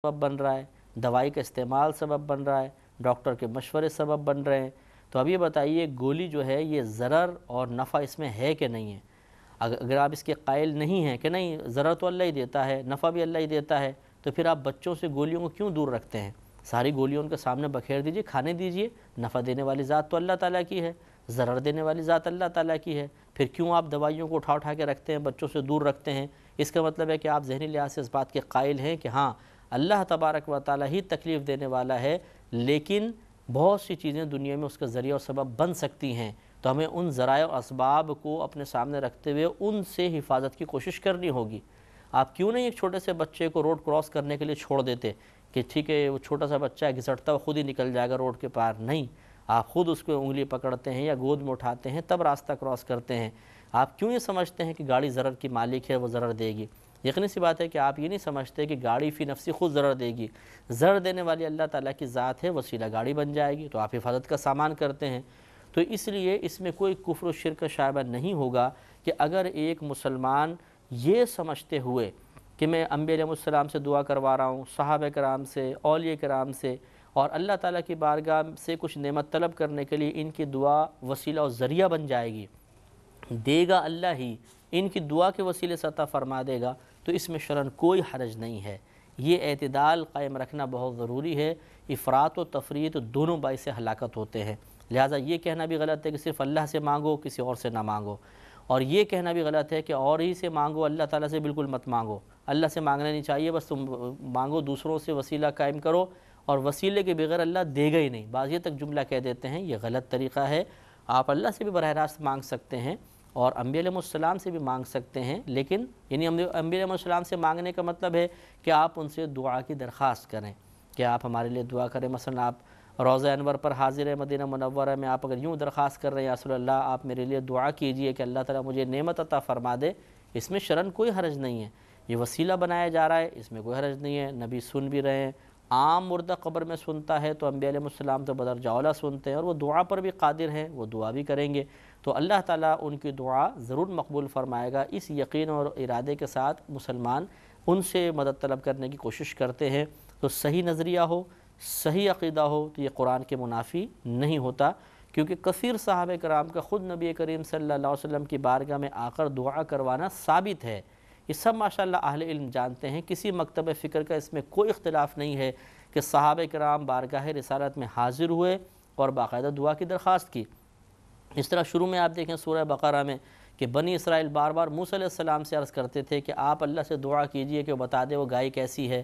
سبب بن رہا ہے، دوائی کا استعمال سبب بن رہا ہے، ڈاکٹر کے مشورے سبب بن رہے ہیں۔ تو اب یہ بتائیے گولی جو ہے یہ ضرر اور نفع اس میں ہے کہ نہیں ہے؟ اگر آپ اس کے قائل نہیں ہیں کہ نہیں ضرر تو اللہ ہی دیتا ہے، نفع بھی اللہ ہی دیتا ہے، تو پھر آپ بچوں سے گولیوں کو کیوں دور رکھتے ہیں؟ ساری گولیوں ان کے سامنے بکھیر دیجئے، کھانے دیجئے، نفع دینے والی ذات تو اللہ تعالیٰ کی ہے، ضرر دینے والی ذات اللہ تعالیٰ کی ہے، پھر کیوں آپ دوائیوں کو اٹھا کے رکھتے ہیں، بچوں سے دور رکھتے ہیں؟ اس کا مطلب ہے کہ آپ ذہنی لحاظ سے اس بات کے قائل ہیں کہ ہاں اللہ تبارک و تعالیٰ ہی تکلیف دینے والا ہے، لیکن بہت سی چیزیں دنیا میں اس کا ذریعہ اور سبب بن سکتی ہیں، تو ہمیں ان ذرائع اور اسباب کو اپنے سامنے رکھتے ہوئے ان سے حفاظت کی کوشش کرنی ہوگی۔ آپ کیوں نہیں ایک چھوٹے سے بچے کو روڈ کراس کرنے کے لیے چھوڑ دیتے کہ ٹھیک ہے وہ چھوٹا سا بچہ ہے گھسٹتا ہوا خود ہی نکل جائے گا روڈ کے پار؟ نہیں، آپ خود اس کو انگلی پکڑتے ہیں یا گود میں اٹھاتے ہیں تب راستہ کراس کرتے ہیں۔ آپ کیوں یہ سمجھتے ہیں کہ گاڑی ضرر کی مالک ہے، وہ ضرر دے گی؟ یقینی سی بات ہے کہ آپ یہ نہیں سمجھتے کہ گاڑی فی نفسی خود ضرر دے گی، ضرر دینے والی اللہ تعالیٰ کی ذات ہے، وسیلہ گاڑی بن جائے گی، تو آپ حفاظت کا سامان کرتے ہیں۔ تو اس لیے اس میں کوئی کفر و شرک کا شائبہ نہیں ہوگا کہ اگر ایک مسلمان یہ سمجھتے ہوئے کہ میں انبیاء علیہ السلام سے دعا کروا رہا ہوں، صحابہ کرام سے، اولیاء کرام سے، اور اللہ تعالیٰ کی بارگاہ سے کچھ نعمت طلب کرنے کے لیے ان کی دعا وسیلہ اور ذریعہ بن جائے گی، دے گا اللہ ہی، ان کی دعا کے وسیلے سے عطا فرما دے گا، تو اس میں شرعاً کوئی حرج نہیں ہے۔ یہ اعتدال قائم رکھنا بہت ضروری ہے، افراط و تفریط دونوں باعث ہلاکت ہوتے ہیں۔ لہٰذا یہ کہنا بھی غلط ہے کہ صرف اللہ سے مانگو، کسی اور سے نہ مانگو، اور یہ کہنا بھی غلط ہے کہ اور ہی سے مانگو، اللہ تعالیٰ سے بالکل مت مانگو۔ اللہ سے مانگنا نہیں چاہیے، بس تم مانگو دوسروں سے وسیلہ قائم کرو، اور وسیلے کے بغیر اللہ دے گا ہی نہیں، بعض یہ تک جملہ کہہ دیتے ہیں، یہ غلط طریقہ ہے۔ آپ اللہ سے بھی براہ راست مانگ سکتے ہیں اور انبیاء علیہ السلام سے بھی مانگ سکتے ہیں، لیکن یعنی انبیاء علیہ السلام سے مانگنے کا مطلب ہے کہ آپ ان سے دعا کی درخواست کریں کہ آپ ہمارے لیے دعا کریں۔ مثلا آپ روضہ انور پر حاضر ہے مدینہ منورہ میں، آپ اگر یوں درخواست کر رہے ہیں یا رسول اللہ آپ میرے لیے دعا کیجئے کہ اللہ تعالیٰ مجھے نعمت عطا فرما دے، اس میں شرعاً کوئی حرج نہیں ہے، یہ وسیلہ بنایا جا رہا ہے، اس میں کوئی حرج نہیں ہے، نبی سن بھی رہے ہیں۔ عام مردہ قبر میں سنتا ہے تو انبیاء علیہ السلام تو بدرجہ اولیٰ سنتے ہیں، اور وہ دعا پر بھی قادر ہیں، وہ دعا بھی کریں گے، تو اللہ تعالیٰ ان کی دعا ضرور مقبول فرمائے گا۔ اس یقین اور ارادے کے ساتھ مسلمان ان سے مدد طلب کرنے کی کوشش کرتے ہیں، تو صحیح نظریہ ہو، صحیح عقیدہ ہو، تو یہ قرآن کے منافی نہیں ہوتا، کیونکہ کثیر صحابہ کرام کا خود نبی کریم صلی اللہ علیہ وسلم کی بارگاہ میں آ کر دعا کروانا ثابت ہے۔ یہ سب ماشاءاللہ اہل علم جانتے ہیں، کسی مکتب فکر کا اس میں کوئی اختلاف نہیں ہے کہ صحابہ کرام بارگاہ رسالت میں حاضر ہوئے اور باقاعدہ دعا کی درخواست کی۔ اس طرح شروع میں آپ دیکھیں سورہ بقرہ میں کہ بنی اسرائیل بار بار موسیٰ علیہ السلام سے عرض کرتے تھے کہ آپ اللہ سے دعا کیجئے کہ وہ بتا دے وہ گائے کیسی ہے،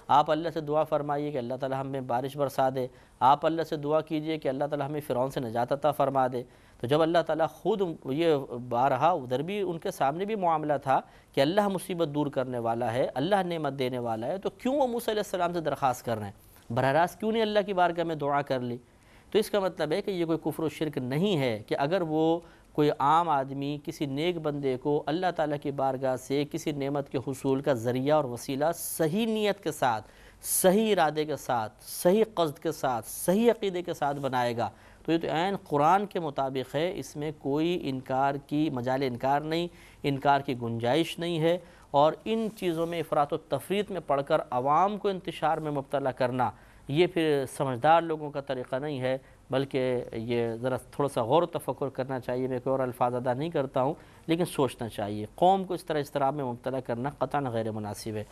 آپ اللہ سے دعا فرمائیے کہ اللہ تعالیٰ ہمیں بارش برسا دے، آپ اللہ سے دعا کیجئے کہ اللہ تعالیٰ ہمیں فرعون سے نجات عطا فرما دے۔ تو جب اللہ تعالیٰ خود یہ بارہا ادھر بھی ان کے سامنے بھی معاملہ تھا کہ اللہ مصیبت دور کرنے والا ہے، اللہ نعمت دینے والا ہے، تو کیوں وہ موسیٰ علیہ السلام سے درخواست کر رہے ہیں؟ براہ راست کیوں نہیں اللہ کی بارگاہ میں دعا کر لی؟ تو اس کا مطلب ہے کہ یہ کوئی کفر و شرک نہیں ہے کہ اگر وہ کوئی عام آدمی کسی نیک بندے کو اللہ تعالیٰ کی بارگاہ سے کسی نعمت کے حصول کا ذریعہ اور وسیلہ صحیح نیت کے ساتھ، صحیح ارادے کے ساتھ، صحیح قصد کے ساتھ، صحیح عقیدے کے ساتھ بنائے گا، تو یہ تو عین قرآن کے مطابق ہے، اس میں کوئی انکار کی مجال انکار نہیں، انکار کی گنجائش نہیں ہے، اور ان چیزوں میں افراط و تفریط میں پڑھ کر عوام کو انتشار میں مبتلا کرنا یہ پھر سمجھدار لوگوں کا طریقہ نہیں ہے، بلکہ یہ ذرا تھوڑا سا غور و تفکر کرنا چاہیے۔ میں کوئی اور الفاظ ادا نہیں کرتا ہوں، لیکن سوچنا چاہیے، قوم کو اس طرح اضطراب میں مبتلا کرنا قطعاً غیر مناسب ہے۔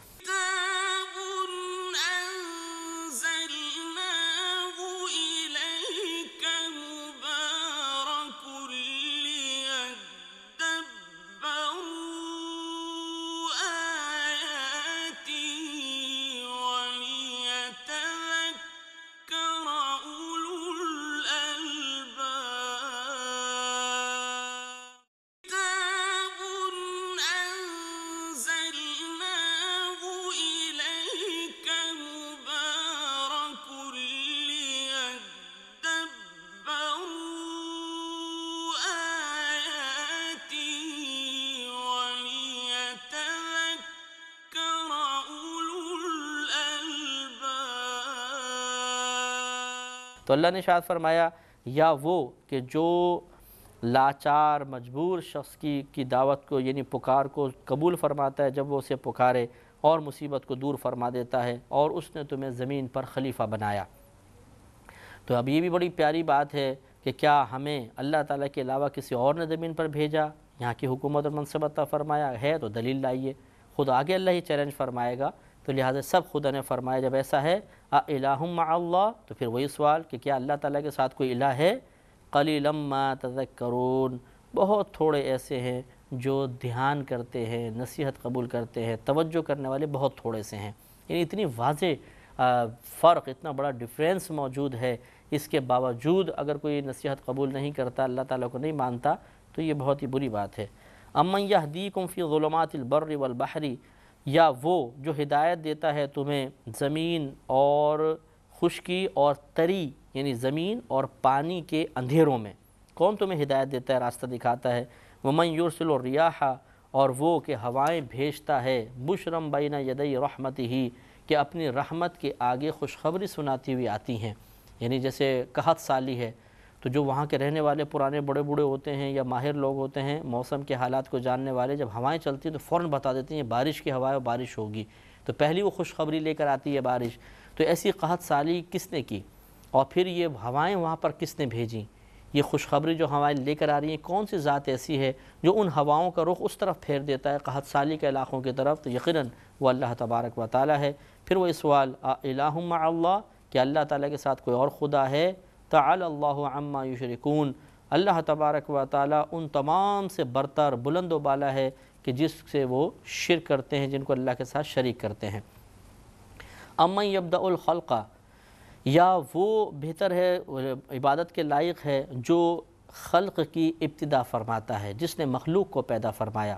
تو اللہ نے ارشاد فرمایا یا وہ کہ جو لاچار مجبور شخص کی دعوت کو یعنی پکار کو قبول فرماتا ہے جب وہ اسے پکارے، اور مصیبت کو دور فرما دیتا ہے، اور اس نے تمہیں زمین پر خلیفہ بنایا۔ تو اب یہ بھی بڑی پیاری بات ہے کہ کیا ہمیں اللہ تعالیٰ کے علاوہ کسی اور نے زمین پر بھیجا، یہاں کی حکومت اور منصب عطا فرمایا ہے؟ تو دلیل لائیے، خود آگے اللہ ہی چیلنج فرمائے گا، تو لہٰذا سب خدا نے فرمایا جب ایسا ہے اَإِلَٰهٌ مَّعَ اللَّهِ، تو پھر وہی سوال کہ کیا اللہ تعالیٰ کے ساتھ کوئی الہ ہے؟ قَلِيلًا مَّا تَذَكَّرُونَ، بہت تھوڑے ایسے ہیں جو دھیان کرتے ہیں، نصیحت قبول کرتے ہیں، توجہ کرنے والے بہت تھوڑے سے ہیں۔ یعنی اتنی واضح فرق، اتنا بڑا ڈیفرنس موجود ہے، اس کے باوجود اگر کوئی نصیحت قبول نہیں کرتا، اللہ تعالیٰ کو نہیں مانتا، تو یہ بہت ہی بری بات ہے۔ اَمَّن يَهْدِيكُمْ فِي ظُلُمَاتِ الْبَرِّ وَالْبَحْرِ، یا وہ جو ہدایت دیتا ہے تمہیں زمین اور خشکی اور تری، یعنی زمین اور پانی کے اندھیروں میں، کون تمہیں ہدایت دیتا ہے، راستہ دکھاتا ہے؟ وَمَن يُرْسِلُ الرِّيَاحَ، اور وہ کہ ہوائیں بھیجتا ہے، بُشْرًا بَيْنَ يَدَيْ رَحْمَتِهِ، کہ اپنی رحمت کے آگے خوشخبری سناتی ہوئی آتی ہیں۔ یعنی جیسے قحط سالی ہے، تو جو وہاں کے رہنے والے پرانے بڑے بوڑھے ہوتے ہیں یا ماہر لوگ ہوتے ہیں، موسم کے حالات کو جاننے والے، جب ہوائیں چلتی ہیں تو فوراً بتا دیتے ہیں بارش کی ہوا ہے، بارش ہوگی، تو پہلی وہ خوشخبری لے کر آتی ہے بارش۔ تو ایسی قحط سالی کس نے کی، اور پھر یہ ہوائیں وہاں پر کس نے بھیجیں؟ یہ خوشخبری جو ہوائیں لے کر آ رہی ہیں، کون سی ذات ایسی ہے جو ان ہواؤں کا رخ اس طرف پھیر دیتا ہے قحط سالی کے علاقوں کی طرف؟ تو یقیناً وہ اللہ تبارک و تعالیٰ ہے۔ پھر وہ سوال اِلَٰهٌ مَّعَ اللَّهِ، کہ اللہ تعالیٰ کے ساتھ کوئی اور خدا ہے؟ تعالی اللہ عما یشرکون، اللہ تبارک و تعالیٰ ان تمام سے برتر، بلند و بالا ہے کہ جس سے وہ شرک کرتے ہیں، جن کو اللہ کے ساتھ شریک کرتے ہیں۔ امن یبدأ الخلق، یا وہ بہتر ہے، عبادت کے لائق ہے جو خلق کی ابتدا فرماتا ہے، جس نے مخلوق کو پیدا فرمایا،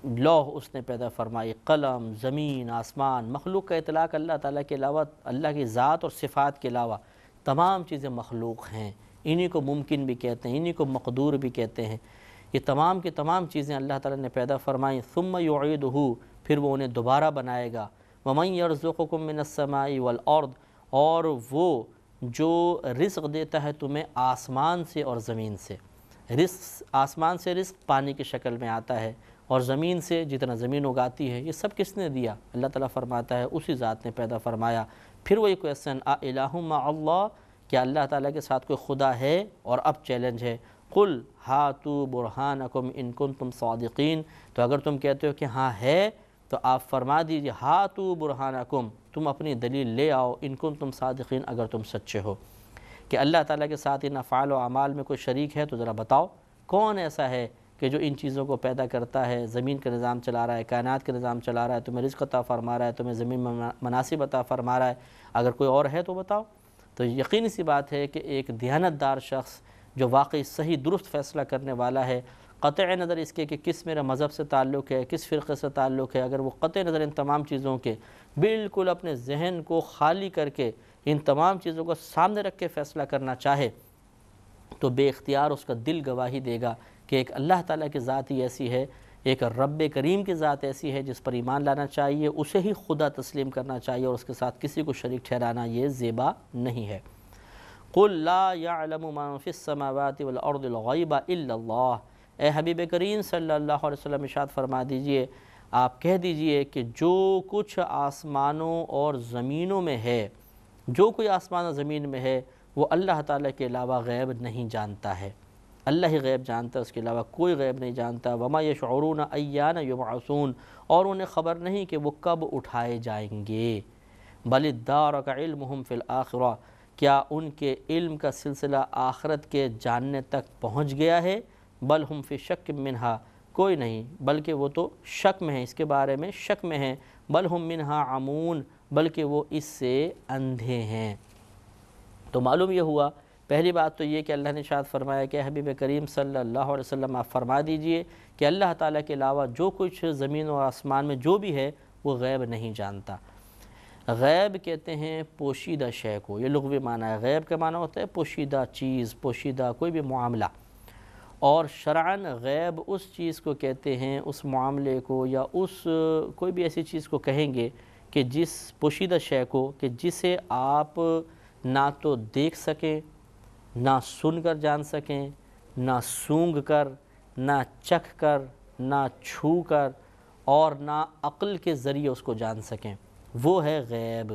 لوح اس نے پیدا فرمائی، قلم، زمین، آسمان، مخلوق کا اطلاق اللہ تعالیٰ کے علاوہ، اللہ کی ذات اور صفات کے علاوہ تمام چیزیں مخلوق ہیں، انہی کو ممکن بھی کہتے ہیں، انہی کو مقدور بھی کہتے ہیں۔ یہ تمام کی تمام چیزیں اللہ تعالیٰ نے پیدا فرمائیں، ثم یعیدہ، پھر وہ انہیں دوبارہ بنائے گا۔ ومن یرزقکم من السماء والارض، اور وہ جو رزق دیتا ہے تمہیں آسمان سے اور زمین سے۔ رزق، آسمان سے رزق پانی کی شکل میں آتا ہے، اور زمین سے جتنا زمین اگاتی ہے، یہ سب کس نے دیا؟ اللہ تعالیٰ فرماتا ہے اسی ذات نے پیدا فرمایا۔ پھر وہی کویسچن اِلَٰهٌ مَّعَ اللَّهِ، کیا اللہ تعالیٰ کے ساتھ کوئی خدا ہے؟ اور اب چیلنج ہے، قُلْ هَاتُوا بُرْهَانَكُمْ إِن كُنتُمْ صَادِقِينَ، تو اگر تم کہتے ہو کہ ہاں ہے، تو آپ فرما دیجئے هَاتُوا بُرْهَانَكُمْ، تم اپنی دلیل لے آؤ، إِن كُنتُمْ صَادِقِينَ، اگر تم سچے ہو کہ اللہ تعالیٰ کے ساتھ ان افعال و اعمال میں کوئی شریک ہے، تو ذرا بتاؤ کون ایسا ہے کہ جو ان چیزوں کو پیدا کرتا ہے، زمین کا نظام چلا رہا ہے، کائنات کا نظام چلا رہا ہے، تمہیں رزق عطا فرما رہا ہے، تمہیں زمین میں مناسب عطا فرما رہا ہے، اگر کوئی اور ہے تو بتاؤ۔ تو یقینی سی بات ہے کہ ایک دیانتدار شخص جو واقعی صحیح درست فیصلہ کرنے والا ہے، قطع نظر اس کے کہ کس میرا مذہب سے تعلق ہے، کس فرقے سے تعلق ہے، اگر وہ قطع نظر ان تمام چیزوں کے بالکل اپنے ذہن کو خالی کر کے ان تمام چیزوں کو سامنے رکھ کے فیصلہ کرنا چاہے، تو بے اختیار اس کا دل گواہی دے گا کہ ایک اللہ تعالیٰ کی ذات ہی ایسی ہے، ایک رب کریم کی ذات ایسی ہے جس پر ایمان لانا چاہیے، اسے ہی خدا تسلیم کرنا چاہیے، اور اس کے ساتھ کسی کو شریک ٹھہرانا یہ زیبا نہیں ہے۔ قُلْ لَا يَعْلَمُ مَن فِي السَّمَاوَاتِ وَالْأَرْضِ الْغَيْبَ إِلَّا اللَّهُ، اے حبیب کریم صلی اللہ علیہ وسلم ارشاد فرما دیجئے، آپ کہہ دیجئے کہ جو کچھ آسمانوں اور زمینوں میں ہے، جو کوئی آسمان و زمین میں ہے، وہ اللہ تعالیٰ کے علاوہ غیب نہیں جانتا ہے، اللہ ہی غیب جانتا ہے، اس کے علاوہ کوئی غیب نہیں جانتا۔ وَمَا يَشْعُرُونَ أَيَّانَ يُبْعَثُونَ، اور انہیں خبر نہیں کہ وہ کب اٹھائے جائیں گے۔ بَلِ ادَّارَكَ عِلْمُهُمْ فِي الْآخِرَةِ، کیا ان کے علم کا سلسلہ آخرت کے جاننے تک پہنچ گیا ہے؟ بَلْ هُمْ فِي شَكٍّ مِّنْهَا، کوئی نہیں، بلکہ وہ تو شک میں ہیں، اس کے بارے میں شک میں ہیں۔ بَلْ هُمْ مِنْهَا عَمُونَ، بلکہ وہ اس سے اندھے ہیں۔ تو معلوم یہ ہوا، پہلی بات تو یہ کہ اللہ نے ارشاد فرمایا کہ حبیب کریم صلی اللہ علیہ وسلم آپ فرما دیجئے کہ اللہ تعالیٰ کے علاوہ جو کچھ زمین و آسمان میں جو بھی ہے وہ غیب نہیں جانتا۔ غیب کہتے ہیں پوشیدہ شے کو، یہ لغوی معنی ہے۔ غیب کا معنی ہوتا ہے پوشیدہ چیز، پوشیدہ کوئی بھی معاملہ، اور شرعاً غیب اس چیز کو کہتے ہیں، اس معاملے کو یا اس کوئی بھی ایسی چیز کو کہیں گے کہ جس پوشیدہ شے کو کہ جسے آپ نہ تو دیکھ سکیں، نہ سن کر جان سکیں، نہ سونگھ کر، نہ چکھ کر، نہ چھو کر، اور نہ عقل کے ذریعے اس کو جان سکیں، وہ ہے غیب۔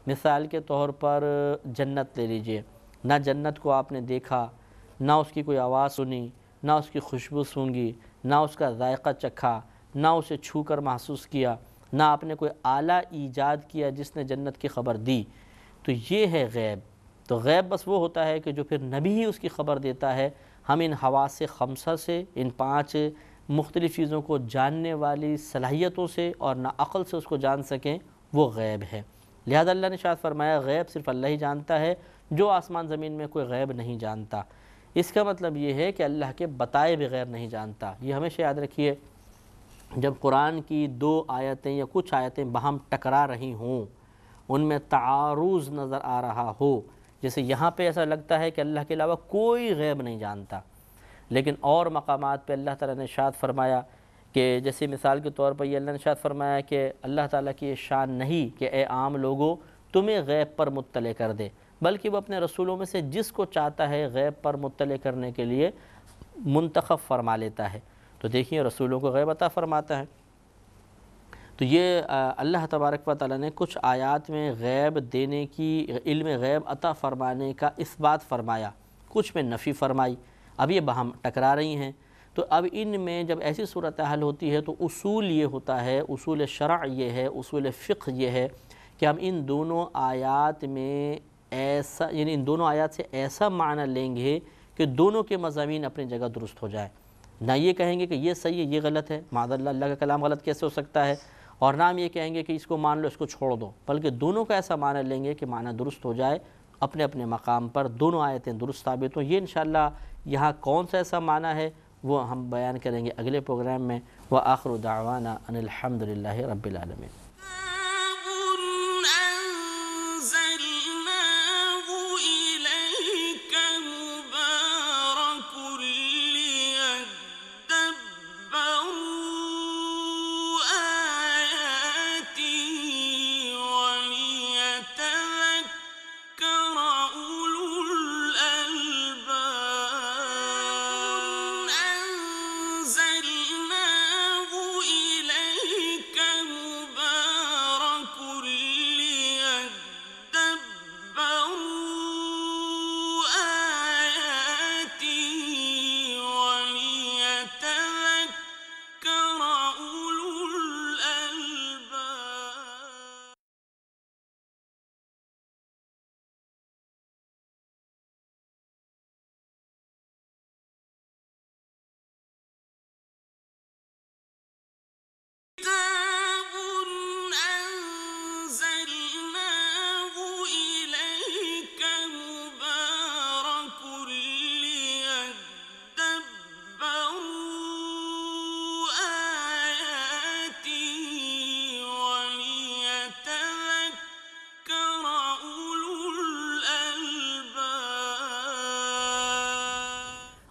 مثال کے طور پر جنت لے لیجئے، نہ جنت کو آپ نے دیکھا، نہ اس کی کوئی آواز سنی، نہ اس کی خوشبو سونگھی، نہ اس کا ذائقہ چکھا، نہ اسے چھو کر محسوس کیا، نہ آپ نے کوئی آلہ ایجاد کیا جس نے جنت کی خبر دی، تو یہ ہے غیب۔ تو غیب بس وہ ہوتا ہے کہ جو پھر نبی ہی اس کی خبر دیتا ہے۔ ہم ان حواس خمسہ سے، ان 5 مختلف چیزوں کو جاننے والی صلاحیتوں سے اور نہ عقل سے اس کو جان سکیں، وہ غیب ہے۔ لہذا اللہ نے ارشاد فرمایا غیب صرف اللہ ہی جانتا ہے، جو آسمان زمین میں کوئی غیب نہیں جانتا۔ اس کا مطلب یہ ہے کہ اللہ کے بتائے بغیر نہیں جانتا۔ یہ ہمیشہ یاد رکھیے، جب قرآن کی 2 آیتیں یا کچھ آیتیں باہم ٹکرا رہی ہوں، ان میں تعارض نظر آ رہا ہو، جیسے یہاں پہ ایسا لگتا ہے کہ اللہ کے علاوہ کوئی غیب نہیں جانتا، لیکن اور مقامات پہ اللہ تعالیٰ نے ارشاد فرمایا کہ جیسے مثال کے طور پر یہ اللہ نے ارشاد فرمایا کہ اللہ تعالیٰ کی یہ شان نہیں کہ اے عام لوگوں تمہیں غیب پر مطلع کر دے، بلکہ وہ اپنے رسولوں میں سے جس کو چاہتا ہے غیب پر مطلع کرنے کے لیے منتخب فرما لیتا ہے۔ تو دیکھیے رسولوں کو غیب عطا فرماتا ہے۔ تو یہ اللہ تبارک و تعالیٰ نے کچھ آیات میں غیب دینے کی، علم غیب عطا فرمانے کا اثبات فرمایا، کچھ میں نفی فرمائی۔ اب یہ باہم ٹکرا رہی ہیں، تو اب ان میں جب ایسی صورتحال ہوتی ہے تو اصول یہ ہوتا ہے، اصول شرع یہ ہے، اصول فقہ یہ ہے کہ ہم ان دونوں آیات میں ایسا، یعنی ان دونوں آیات سے ایسا معنی لیں گے کہ دونوں کے مضامین اپنی جگہ درست ہو جائیں۔ نہ یہ کہیں گے کہ یہ صحیح ہے یہ غلط ہے، معاذ اللہ، اللہ کا کلام غلط کیسے ہو سکتا ہے، اور نہ ہم یہ کہیں گے کہ اس کو مان لو اس کو چھوڑ دو، بلکہ دونوں کا ایسا معنی لیں گے کہ معنی درست ہو جائے، اپنے اپنے مقام پر دونوں آیتیں درست ثابت ہوں۔ یہ انشاءاللہ یہاں کون سا ایسا معنی ہے وہ ہم بیان کریں گے اگلے پروگرام میں۔ وآخر دعوانا ان الحمدللہ رب العالمین۔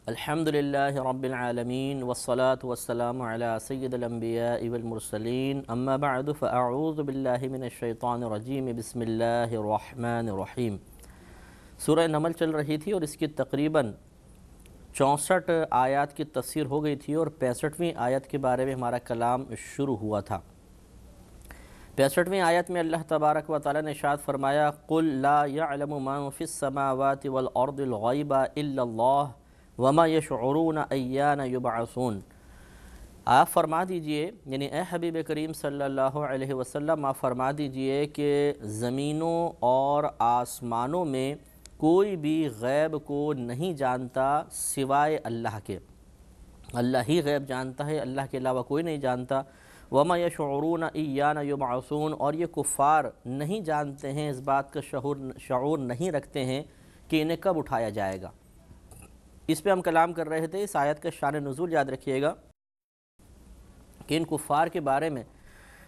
الحمدللہ رب العالمین والصلاة والسلام علی سید الانبیاء والمرسلین، اما بعد فاعوذ باللہ من الشیطان الرجیم، بسم اللہ الرحمن الرحیم۔ سورہ نمل چل رہی تھی اور اس کی تقریباً 64 آیات کی تفسیر ہو گئی تھی، اور 65ویں آیت کے بارے میں ہمارا کلام شروع ہوا تھا۔ 65ویں آیت میں اللہ تبارک و تعالیٰ نے ارشاد فرمایا قُلْ لَا يَعْلَمُ مَنْ فِي السَّمَاوَاتِ وَالْأَرْضِ الْغَيْبَ إِلَّا اللَّهُ وَمَا يَشْعُرُونَ أَيَّانَ يُبْعَثُونَ۔ آپ فرما دیجئے، یعنی اے حبیب کریم صلی اللہ علیہ وسلم آپ فرما دیجئے کہ زمینوں اور آسمانوں میں کوئی بھی غیب کو نہیں جانتا سوائے اللہ کے۔ اللہ ہی غیب جانتا ہے، اللہ کے علاوہ کوئی نہیں جانتا۔ وَمَا يَشْعُرُونَ أَيَّانَ يُبْعَثُونَ، اور یہ کفار نہیں جانتے ہیں، اس بات کا شعور نہیں رکھتے ہیں کہ انہیں کب اٹھایا جائے گا۔ اس پہ ہم کلام کر رہے تھے۔ اس آیت کا شان نزول یاد رکھیے گا کہ ان کفار کے بارے میں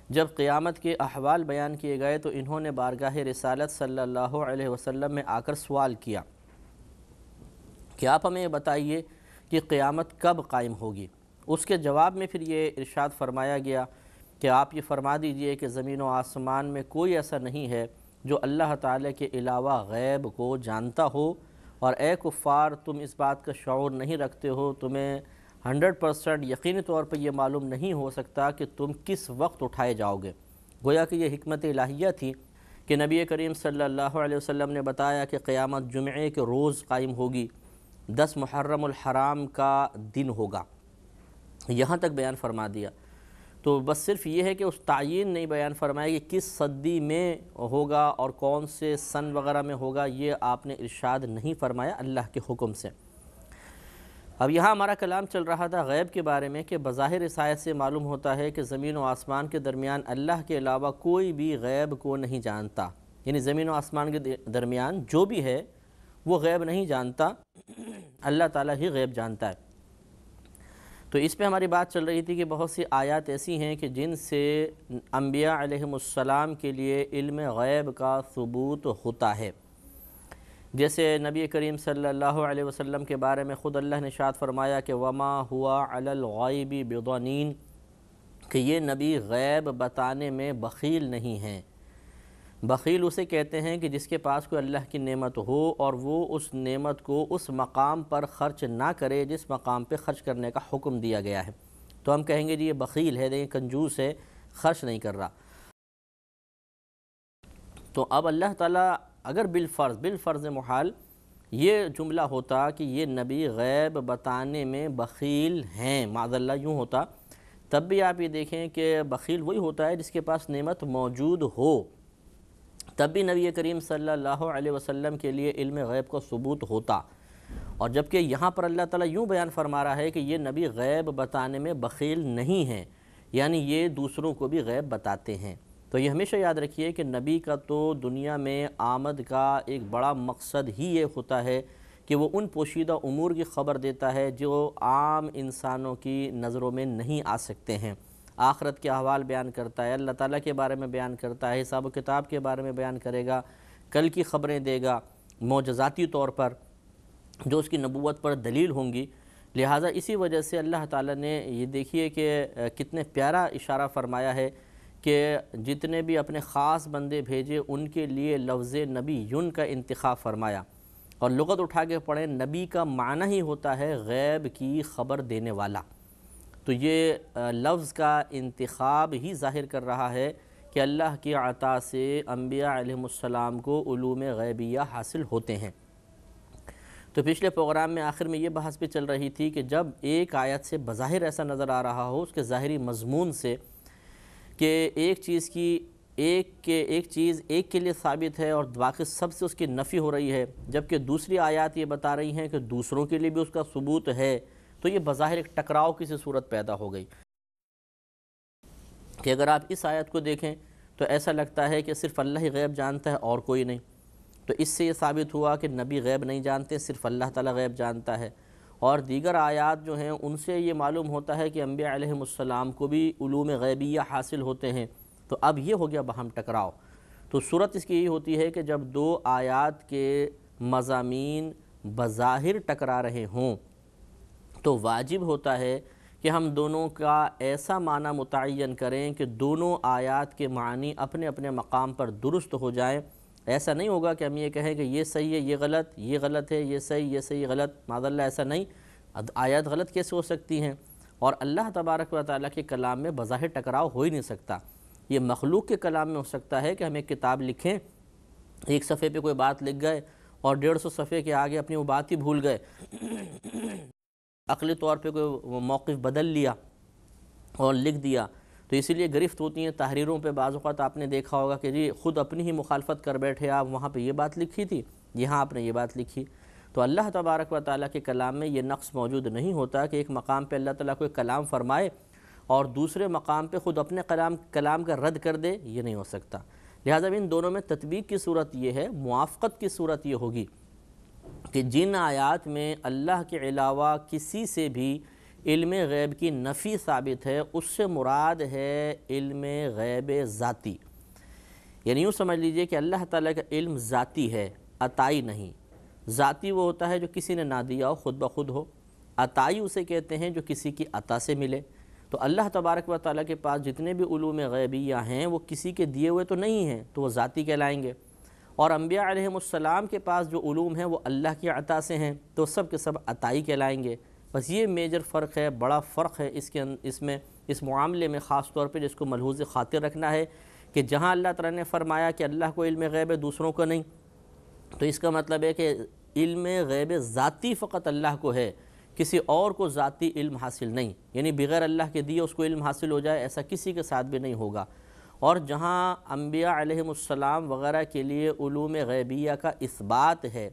جب قیامت کے احوال بیان کیے گئے تو انہوں نے بارگاہ رسالت صلی اللہ علیہ وسلم میں آ کر سوال کیا کہ آپ ہمیں بتائیے کہ قیامت کب قائم ہوگی۔ اس کے جواب میں پھر یہ ارشاد فرمایا گیا کہ آپ یہ فرما دیجئے کہ زمین و آسمان میں کوئی ایسا نہیں ہے جو اللہ تعالیٰ کے علاوہ غیب کو جانتا ہو، اور اے کفار تم اس بات کا شعور نہیں رکھتے ہو، تمہیں 100% یقینی طور پر یہ معلوم نہیں ہو سکتا کہ تم کس وقت اٹھائے جاؤ گے۔ گویا کہ یہ حکمت الہیہ تھی کہ نبی کریم صلی اللہ علیہ وسلم نے بتایا کہ قیامت جمعے کے روز قائم ہوگی، 10 محرم الحرام کا دن ہوگا، یہاں تک بیان فرما دیا۔ تو بس صرف یہ ہے کہ اس تعین نہیں بیان فرمایا کہ کس صدی میں ہوگا اور کون سے سن وغیرہ میں ہوگا، یہ آپ نے ارشاد نہیں فرمایا اللہ کے حکم سے۔ اب یہاں ہمارا کلام چل رہا تھا غیب کے بارے میں کہ بظاہر اس آیت سے معلوم ہوتا ہے کہ زمین و آسمان کے درمیان اللہ کے علاوہ کوئی بھی غیب کو نہیں جانتا، یعنی زمین و آسمان کے درمیان جو بھی ہے وہ غیب نہیں جانتا، اللہ تعالیٰ ہی غیب جانتا ہے۔ تو اس پہ ہماری بات چل رہی تھی کہ بہت سی آیات ایسی ہیں کہ جن سے انبیاء علیہم السلام کے لیے علم غیب کا ثبوت ہوتا ہے۔ جیسے نبی کریم صلی اللہ علیہ وسلم کے بارے میں خود اللہ نے ارشاد فرمایا کہ وما ہوا علی الغیب بضنین، کہ یہ نبی غیب بتانے میں بخیل نہیں ہیں۔ بخیل اسے کہتے ہیں کہ جس کے پاس کوئی اللہ کی نعمت ہو اور وہ اس نعمت کو اس مقام پر خرچ نہ کرے جس مقام پہ خرچ کرنے کا حکم دیا گیا ہے، تو ہم کہیں گے جی یہ بخیل ہے، یہ کنجوس ہے، خرچ نہیں کر رہا۔ تو اب اللہ تعالیٰ اگر بالفرض محال یہ جملہ ہوتا کہ یہ نبی غیب بتانے میں بخیل ہیں، معاذ اللہ یوں ہوتا، تب بھی آپ یہ دیکھیں کہ بخیل وہی ہوتا ہے جس کے پاس نعمت موجود ہو، تب بھی نبی کریم صلی اللہ علیہ وسلم کے لیے علم غیب کا ثبوت ہوتا۔ اور جبکہ یہاں پر اللہ تعالیٰ یوں بیان فرما رہا ہے کہ یہ نبی غیب بتانے میں بخیل نہیں ہیں، یعنی یہ دوسروں کو بھی غیب بتاتے ہیں۔ تو یہ ہمیشہ یاد رکھیے کہ نبی کا تو دنیا میں آمد کا ایک بڑا مقصد ہی یہ ہوتا ہے کہ وہ ان پوشیدہ امور کی خبر دیتا ہے جو عام انسانوں کی نظروں میں نہیں آ سکتے ہیں۔ آخرت کے احوال بیان کرتا ہے، اللہ تعالیٰ کے بارے میں بیان کرتا ہے، حساب و کتاب کے بارے میں بیان کرے گا، کل کی خبریں دے گا معجزاتی طور پر جو اس کی نبوت پر دلیل ہوں گی۔ لہٰذا اسی وجہ سے اللہ تعالیٰ نے یہ دیکھیے کہ کتنے پیارا اشارہ فرمایا ہے کہ جتنے بھی اپنے خاص بندے بھیجے ان کے لیے لفظ نبی یون کا انتخاب فرمایا، اور لغت اٹھا کے پڑھیں نبی کا معنی ہی ہوتا ہے غیب کی خبر دینے والا۔ تو یہ لفظ کا انتخاب ہی ظاہر کر رہا ہے کہ اللہ کی عطا سے انبیاء علیہم السلام کو علوم غیبیہ حاصل ہوتے ہیں۔ تو پچھلے پروگرام میں آخر میں یہ بحث بھی چل رہی تھی کہ جب ایک آیت سے بظاہر ایسا نظر آ رہا ہو اس کے ظاہری مضمون سے کہ ایک چیز ایک کے لیے ثابت ہے اور باقی سب سے اس کی نفی ہو رہی ہے، جبکہ دوسری آیات یہ بتا رہی ہیں کہ دوسروں کے لیے بھی اس کا ثبوت ہے، تو یہ بظاہر ایک ٹکراؤ کی سی صورت پیدا ہو گئی کہ اگر آپ اس آیت کو دیکھیں تو ایسا لگتا ہے کہ صرف اللہ ہی غیب جانتا ہے اور کوئی نہیں۔ تو اس سے یہ ثابت ہوا کہ نبی غیب نہیں جانتے، صرف اللہ تعالیٰ غیب جانتا ہے، اور دیگر آیات جو ہیں ان سے یہ معلوم ہوتا ہے کہ انبیاء علیہم السلام کو بھی علوم غیبیہ حاصل ہوتے ہیں۔ تو اب یہ ہو گیا باہم ٹکراؤ۔ تو صورت اس کی یہی ہوتی ہے کہ جب دو آیات کے مضامین بظاہر ٹکرا رہے ہوں تو واجب ہوتا ہے کہ ہم دونوں کا ایسا معنی متعین کریں کہ دونوں آیات کے معنی اپنے اپنے مقام پر درست ہو جائیں۔ ایسا نہیں ہوگا کہ ہم یہ کہیں کہ یہ صحیح ہے یہ غلط ہے، یہ صحیح غلط، معاذ اللہ ایسا نہیں۔ آیات غلط کیسے ہو سکتی ہیں؟ اور اللہ تبارک و تعالیٰ کے کلام میں بظاہر ٹکراؤ ہو ہی نہیں سکتا۔ یہ مخلوق کے کلام میں ہو سکتا ہے کہ ہم ایک کتاب لکھیں، ایک صفحے پہ کوئی بات لکھ گئے اور 150 صفحے کے آگے اپنی وہ بات ہی بھول گئے، عقلی طور پہ کوئی موقف بدل لیا اور لکھ دیا۔ تو اسی لیے گرفت ہوتی ہیں تحریروں پہ، بعض اوقات آپ نے دیکھا ہوگا کہ جی خود اپنی ہی مخالفت کر بیٹھے آپ، وہاں پہ یہ بات لکھی تھی، یہاں آپ نے یہ بات لکھی۔ تو اللہ تبارک و تعالیٰ کے کلام میں یہ نقص موجود نہیں ہوتا کہ ایک مقام پہ اللہ تعالیٰ کوئی کلام فرمائے اور دوسرے مقام پہ خود اپنے کلام کا رد کر دے، یہ نہیں ہو سکتا۔ لہٰذا ان دونوں میں تطبیق کی صورت یہ ہے، موافقت کی صورت یہ ہوگی کہ جن آیات میں اللہ کے علاوہ کسی سے بھی علم غیب کی نفی ثابت ہے، اس سے مراد ہے علم غیب ذاتی۔ یعنی یوں سمجھ لیجئے کہ اللہ تعالیٰ کا علم ذاتی ہے، عطائی نہیں۔ ذاتی وہ ہوتا ہے جو کسی نے نہ دیا ہو، خود بخود ہو۔ عطائی اسے کہتے ہیں جو کسی کی عطا سے ملے۔ تو اللہ تبارک و تعالیٰ کے پاس جتنے بھی علوم غیبیہ ہیں وہ کسی کے دیے ہوئے تو نہیں ہیں، تو وہ ذاتی کہلائیں گے۔ اور انبیاء علیہم السلام کے پاس جو علوم ہیں وہ اللہ کی عطا سے ہیں، تو سب کے سب عطائی کہلائیں گے۔ بس یہ میجر فرق ہے، بڑا فرق ہے اس میں اس معاملے میں، خاص طور پہ جس کو ملحوظ خاطر رکھنا ہے کہ جہاں اللہ تعالیٰ نے فرمایا کہ اللہ کو علم غیب ہے دوسروں کو نہیں، تو اس کا مطلب ہے کہ علم غیب ذاتی فقط اللہ کو ہے، کسی اور کو ذاتی علم حاصل نہیں، یعنی بغیر اللہ کے دیے اس کو علم حاصل ہو جائے ایسا کسی کے ساتھ بھی نہیں ہوگا۔ اور جہاں انبیاء علیہم السلام وغیرہ کے لیے علوم غیبیہ کا اثبات ہے،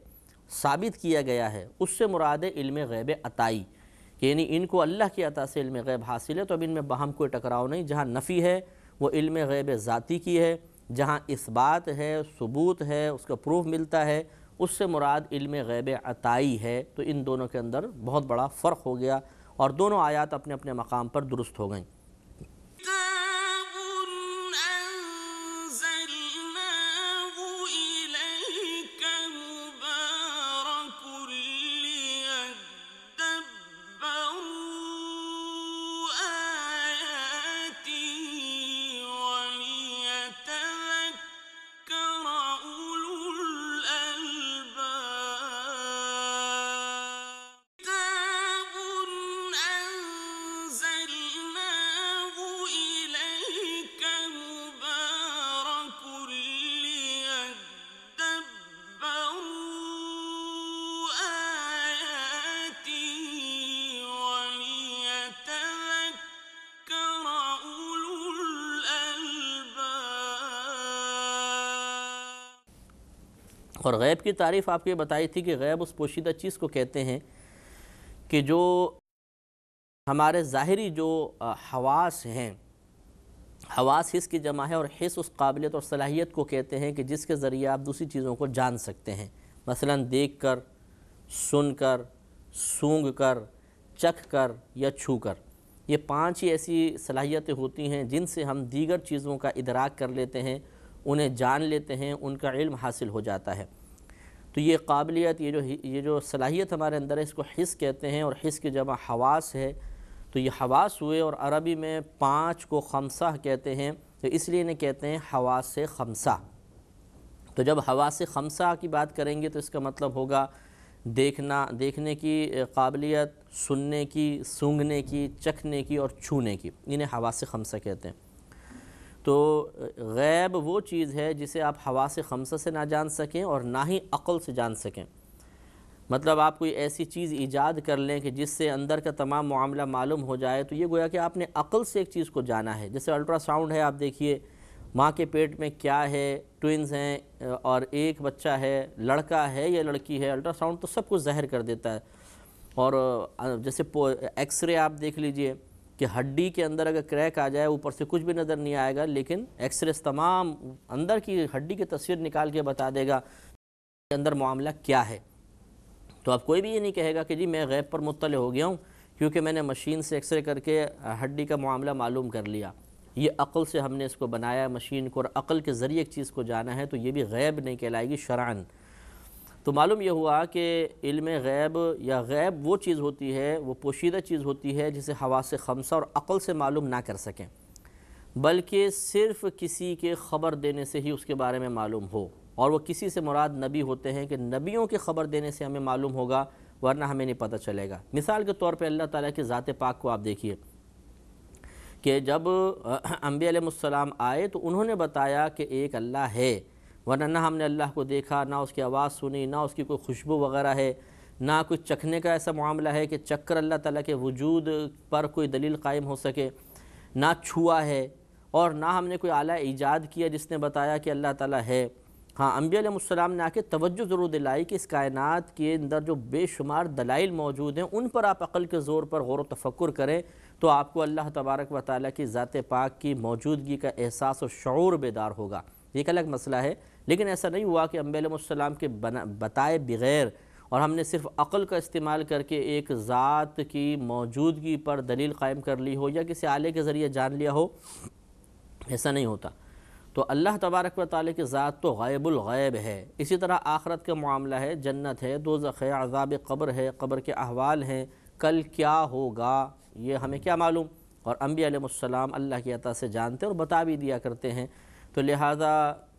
ثابت کیا گیا ہے، اس سے مراد ہے علم غیب عطائی، کہ یعنی ان کو اللہ کی عطا سے علم غیب حاصل ہے، تو اب ان میں باہم کوئی ٹکراؤ نہیں۔ جہاں نفی ہے وہ علم غیب ذاتی کی ہے، جہاں اثبات ہے، ثبوت ہے، اس کا پروف ملتا ہے، اس سے مراد علم غیب عطائی ہے۔ تو ان دونوں کے اندر بہت بڑا فرق ہو گیا، اور دونوں آیات اپنے اپنے مقام پر درست ہو گئیں۔ اور غیب کی تعریف آپ کو یہ بتائی تھی کہ غیب اس پوشیدہ چیز کو کہتے ہیں کہ جو ہمارے ظاہری جو حواس ہیں، حواس حس کی جمع ہے، اور حس اس قابلیت اور صلاحیت کو کہتے ہیں کہ جس کے ذریعے آپ دوسری چیزوں کو جان سکتے ہیں، مثلا دیکھ کر، سن کر، سونگھ کر، چکھ کر یا چھو کر۔ یہ 5 ہی ایسی صلاحیتیں ہوتی ہیں جن سے ہم دیگر چیزوں کا ادراک کر لیتے ہیں، انہیں جان لیتے ہیں، ان کا علم حاصل ہو جاتا ہے۔ تو یہ قابلیت، یہ جو صلاحیت ہمارے اندر ہے، اس کو حس کہتے ہیں، اور حس کی جمع حواس ہے۔ تو یہ حواس ہوئے، اور عربی میں 5 کو خمسہ کہتے ہیں، تو اس لیے انہیں کہتے ہیں حواس خمسہ۔ تو جب حواس خمسہ کی بات کریں گے تو اس کا مطلب ہوگا دیکھنے کی قابلیت، سننے کی، سونگھنے کی، چکھنے کی اور چھونے کی، انہیں حواس خمسہ کہتے ہیں۔ تو غیب وہ چیز ہے جسے آپ حواس خمسہ سے نہ جان سکیں اور نہ ہی عقل سے جان سکیں۔ مطلب آپ کوئی ایسی چیز ایجاد کر لیں کہ جس سے اندر کا تمام معاملہ معلوم ہو جائے، تو یہ گویا کہ آپ نے عقل سے ایک چیز کو جانا ہے۔ جیسے الٹرا ساؤنڈ ہے، آپ دیکھیے ماں کے پیٹ میں کیا ہے، ٹوئنز ہیں اور ایک بچہ ہے، لڑکا ہے یا لڑکی ہے، الٹرا ساؤنڈ تو سب کچھ ظاہر کر دیتا ہے۔ اور جیسے ایکس رے آپ دیکھ لیجئے کہ ہڈی کے اندر اگر کریک آ جائے، اوپر سے کچھ بھی نظر نہیں آئے گا، لیکن ایکس رے تمام اندر کی ہڈی کی تصویر نکال کے بتا دے گا کہ اندر معاملہ کیا ہے۔ تو اب کوئی بھی یہ نہیں کہے گا کہ جی میں غیب پر مطلع ہو گیا ہوں کیونکہ میں نے مشین سے ایکس رے کر کے ہڈی کا معاملہ معلوم کر لیا۔ یہ عقل سے ہم نے اس کو بنایا مشین کو، اور عقل کے ذریعے ایک چیز کو جانا ہے، تو یہ بھی غیب نہیں کہلائے گی شرعاً۔ تو معلوم یہ ہوا کہ علم غیب یا غیب وہ چیز ہوتی ہے، وہ پوشیدہ چیز ہوتی ہے جسے حواس خمسہ اور عقل سے معلوم نہ کر سکیں، بلکہ صرف کسی کے خبر دینے سے ہی اس کے بارے میں معلوم ہو، اور وہ کسی سے مراد نبی ہوتے ہیں کہ نبیوں کے خبر دینے سے ہمیں معلوم ہوگا، ورنہ ہمیں نہیں پتہ چلے گا۔ مثال کے طور پہ اللہ تعالیٰ کی ذات پاک کو آپ دیکھیے کہ جب انبیاء علیہ السلام آئے تو انہوں نے بتایا کہ ایک اللہ ہے، ورنہ نہ ہم نے اللہ کو دیکھا، نہ اس کی آواز سنی، نہ اس کی کوئی خوشبو وغیرہ ہے، نہ کوئی چکھنے کا ایسا معاملہ ہے کہ چکھ کر اللہ تعالیٰ کے وجود پر کوئی دلیل قائم ہو سکے، نہ چھوا ہے، اور نہ ہم نے کوئی آلہ ایجاد کیا جس نے بتایا کہ اللہ تعالیٰ ہے۔ ہاں، انبیاء علیہ السلام نے آ کے توجہ ضرور دلائی کہ اس کائنات کے اندر جو بے شمار دلائل موجود ہیں، ان پر آپ عقل کے زور پر غور و تفکر کریں تو آپ کو اللہ تبارک و تعالیٰ کی ذات پاک کی موجودگی کا احساس و شعور بیدار ہوگا۔ یہ ایک الگ مسئلہ ہے، لیکن ایسا نہیں ہوا کہ انبیاء علیہ السلام کے بتائے بغیر اور ہم نے صرف عقل کا استعمال کر کے ایک ذات کی موجودگی پر دلیل قائم کر لی ہو یا کسی آلے کے ذریعے جان لیا ہو، ایسا نہیں ہوتا۔ تو اللہ تبارک و تعالیٰ کی ذات تو غیب الغیب ہے۔ اسی طرح آخرت کا معاملہ ہے، جنت ہے، دوزخ ہے، عذاب قبر ہے، قبر کے احوال ہیں، کل کیا ہوگا یہ ہمیں کیا معلوم، اور انبیاء علیہ السلام اللہ کی عطا سے جانتے اور بتا بھی دیا کرتے ہیں۔ تو لہٰذا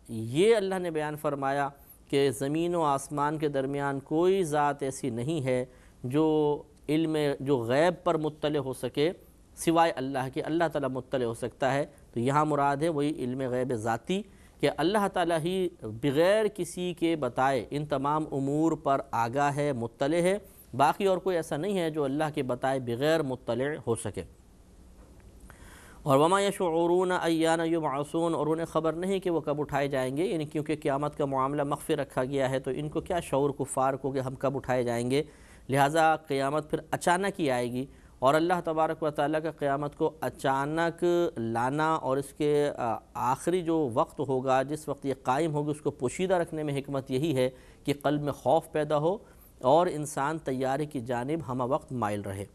یہ اللہ نے بیان فرمایا کہ زمین و آسمان کے درمیان کوئی ذات ایسی نہیں ہے جو علم جو غیب پر مطلع ہو سکے سوائے اللہ کے، اللہ تعالیٰ مطلع ہو سکتا ہے، تو یہاں مراد ہے وہی علم غیب ذاتی کہ اللہ تعالیٰ ہی بغیر کسی کے بتائے ان تمام امور پر آگاہ ہے، مطلع ہے، باقی اور کوئی ایسا نہیں ہے جو اللہ کے بتائے بغیر مطلع ہو سکے۔ اور وما یشعرون ایان یبعثون، اور انہیں خبر نہیں کہ وہ کب اٹھائے جائیں گے، یعنی کیونکہ قیامت کا معاملہ مخفی رکھا گیا ہے تو ان کو کیا شعور کفار کو کہ ہم کب اٹھائے جائیں گے، لہٰذا قیامت پھر اچانک ہی آئے گی، اور اللہ تبارک و تعالیٰ کا قیامت کو اچانک لانا اور اس کے آخری جو وقت ہوگا جس وقت یہ قائم ہوگی اس کو پوشیدہ رکھنے میں حکمت یہی ہے کہ قلب میں خوف پیدا ہو اور انسان تیاری کی جانب ہمہ وقت مائل رہے۔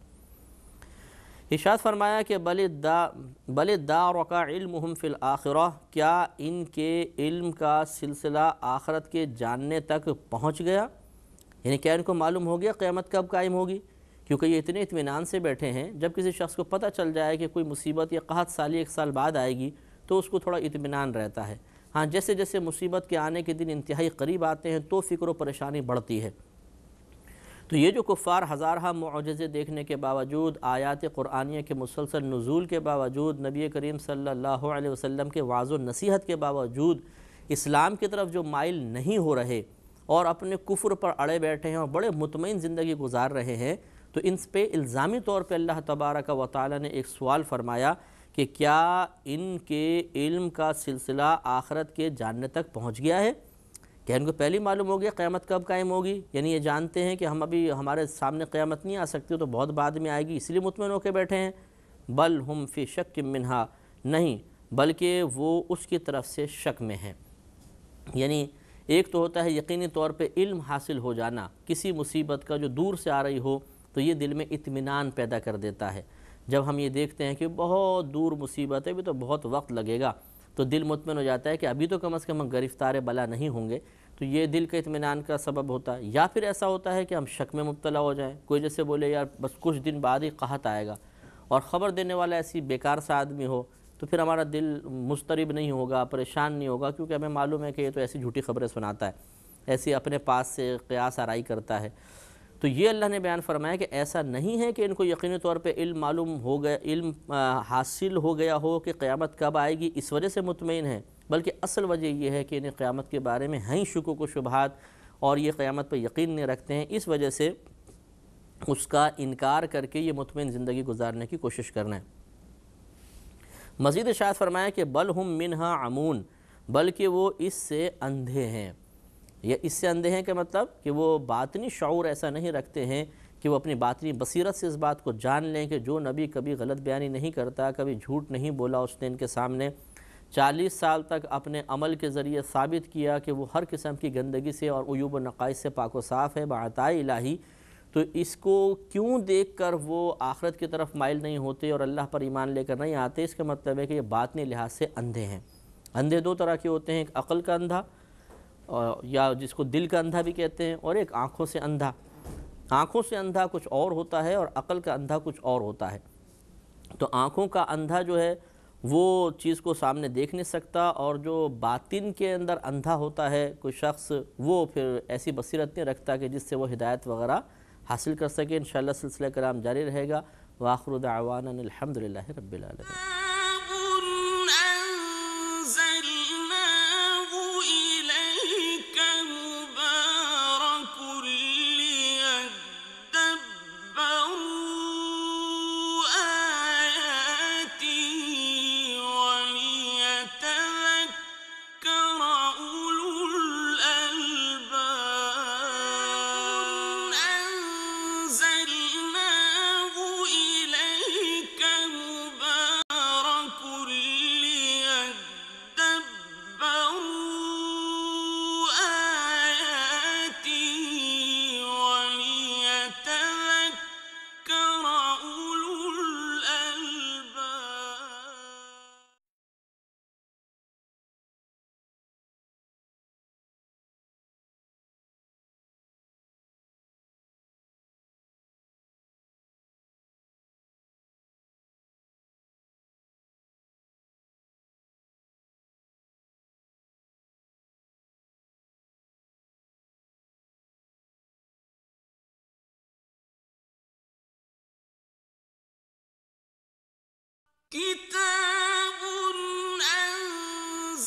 ارشاد فرمایا کہ بل ادارک علمہم فی الآخرہ، کیا ان کے علم کا سلسلہ آخرت کے جاننے تک پہنچ گیا، یعنی کیا ان کو معلوم ہو گیا قیامت کب قائم ہوگی، کیونکہ یہ اتنے اطمینان سے بیٹھے ہیں، جب کسی شخص کو پتہ چل جائے کہ کوئی مصیبت یا قحط سالی 1 سال بعد آئے گی تو اس کو تھوڑا اطمینان رہتا ہے، ہاں جیسے جیسے مصیبت کے آنے کے دن انتہائی قریب آتے ہیں تو فکر و پریشانی بڑھتی ہے۔ تو یہ جو کفار ہزارہ معجزے دیکھنے کے باوجود، آیات قرآنیہ کے مسلسل نزول کے باوجود، نبی کریم صلی اللہ علیہ وسلم کے وعظ و نصیحت کے باوجود اسلام کی طرف جو مائل نہیں ہو رہے اور اپنے کفر پر اڑے بیٹھے ہیں اور بڑے مطمئن زندگی گزار رہے ہیں، تو ان پہ الزامی طور پہ اللہ تبارک و تعالی نے ایک سوال فرمایا کہ کیا ان کے علم کا سلسلہ آخرت کے جاننے تک پہنچ گیا ہے، کیا ان کو پہلی معلوم ہو گیا قیامت کب قائم ہوگی، یعنی یہ جانتے ہیں کہ ہم ابھی ہمارے سامنے قیامت نہیں آ سکتی تو بہت بعد میں آئے گی اس لیے مطمئن ہو کے بیٹھے ہیں، بل ہم فی شک منہا، نہیں بلکہ وہ اس کی طرف سے شک میں ہیں۔ یعنی ایک تو ہوتا ہے یقینی طور پہ علم حاصل ہو جانا کسی مصیبت کا جو دور سے آ رہی ہو تو یہ دل میں اطمینان پیدا کر دیتا ہے، جب ہم یہ دیکھتے ہیں کہ بہت دور مصیبت ہے بھی تو بہت وقت لگے گا تو دل مطمئن ہو جاتا ہے کہ ابھی تو کم از کم ہم گرفتار بلا نہیں ہوں گے، تو یہ دل کا اطمینان کا سبب ہوتا ہے۔ یا پھر ایسا ہوتا ہے کہ ہم شک میں مبتلا ہو جائیں، کوئی جیسے بولے یار بس کچھ دن بعد ہی قحط آئے گا، اور خبر دینے والا ایسی بیکار سا آدمی ہو تو پھر ہمارا دل مضطرب نہیں ہوگا، پریشان نہیں ہوگا، کیونکہ ہمیں معلوم ہے کہ یہ تو ایسی جھوٹی خبریں سناتا ہے، ایسی اپنے پاس سے قیاس آرائی کرتا ہے۔ تو یہ اللہ نے بیان فرمایا کہ ایسا نہیں ہے کہ ان کو یقینی طور پہ علم معلوم ہو گیا، علم حاصل ہو گیا ہو کہ قیامت کب آئے گی اس وجہ سے مطمئن ہیں، بلکہ اصل وجہ یہ ہے کہ انہیں قیامت کے بارے میں ہیں شکوک و شبہات اور یہ قیامت پہ یقین نہیں رکھتے ہیں، اس وجہ سے اس کا انکار کر کے یہ مطمئن زندگی گزارنے کی کوشش کرنا ہے۔ مزید ارشاد فرمایا کہ بل ہم منہا عمون، بلکہ وہ اس سے اندھے ہیں، یا اس سے اندھے ہیں کہ مطلب کہ وہ باطنی شعور ایسا نہیں رکھتے ہیں کہ وہ اپنی باطنی بصیرت سے اس بات کو جان لیں کہ جو نبی کبھی غلط بیانی نہیں کرتا، کبھی جھوٹ نہیں بولا اس نے ان کے سامنے، 40 سال تک اپنے عمل کے ذریعے ثابت کیا کہ وہ ہر قسم کی گندگی سے اور عیوب و نقائص سے پاک و صاف ہے بعطاء الہی، تو اس کو کیوں دیکھ کر وہ آخرت کی طرف مائل نہیں ہوتے اور اللہ پر ایمان لے کر نہیں آتے؟ اس کا مطلب ہے کہ یہ باطنی لحاظ سے اندھے ہیں۔ اندھے 2 طرح کے ہوتے ہیں، ایک عقل کا اندھا یا جس کو دل کا اندھا بھی کہتے ہیں، اور ایک آنکھوں سے اندھا۔ آنکھوں سے اندھا کچھ اور ہوتا ہے اور عقل کا اندھا کچھ اور ہوتا ہے۔ تو آنکھوں کا اندھا جو ہے وہ چیز کو سامنے دیکھ نہیں سکتا، اور جو باطن کے اندر اندھا ہوتا ہے کوئی شخص، وہ پھر ایسی بصیرت نہیں رکھتا کہ جس سے وہ ہدایت وغیرہ حاصل کر سکے۔ انشاءاللہ سلسلہ کلام جاری رہے گا۔ وآخر دعوانا الحمدللہ رب العالمین۔ كتاب أنزلناه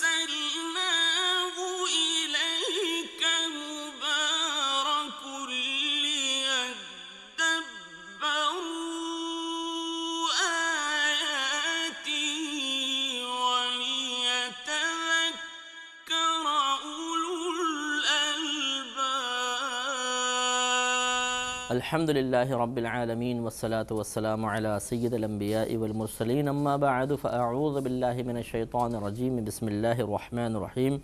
إليك مبارك ليدبروا آياته وليتذكر أولو الألباب. الحمد للہ رب العالمین والصلاة والسلام علی سید الانبیاء والمرسلین اما بعد فاعوذ باللہ من الشیطان الرجیم بسم اللہ الرحمن الرحیم۔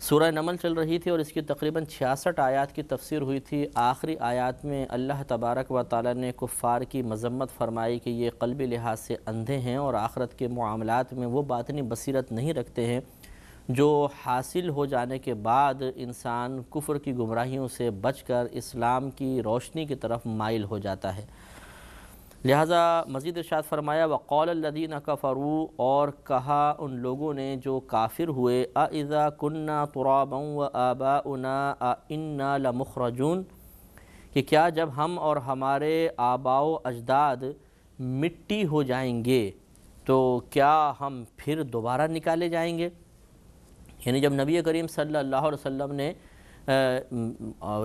سورہ نمل چل رہی تھی اور اس کی تقریباً 66 آیات کی تفسیر ہوئی تھی۔ آخری آیات میں اللہ تبارک و تعالی نے کفار کی مذمت فرمائی کہ یہ قلبی لحاظ سے اندھے ہیں اور آخرت کے معاملات میں وہ باطنی بصیرت نہیں رکھتے ہیں جو حاصل ہو جانے کے بعد انسان کفر کی گمراہیوں سے بچ کر اسلام کی روشنی کی طرف مائل ہو جاتا ہے۔ لہٰذا مزید ارشاد فرمایا وَقَالَ الَّذِينَ كَفَرُوا، اور کہا ان لوگوں نے جو کافر ہوئے أَإِذَا كُنَّا تُرَابًا وَآبَاؤُنَا أَإِنَّا لَمُخْرَجُونَ، کہ کیا جب ہم اور ہمارے آباء و اجداد مٹی ہو جائیں گے تو کیا ہم پھر دوبارہ نکالے جائیں گے؟ یعنی جب نبی کریم صلی اللہ علیہ وسلم نے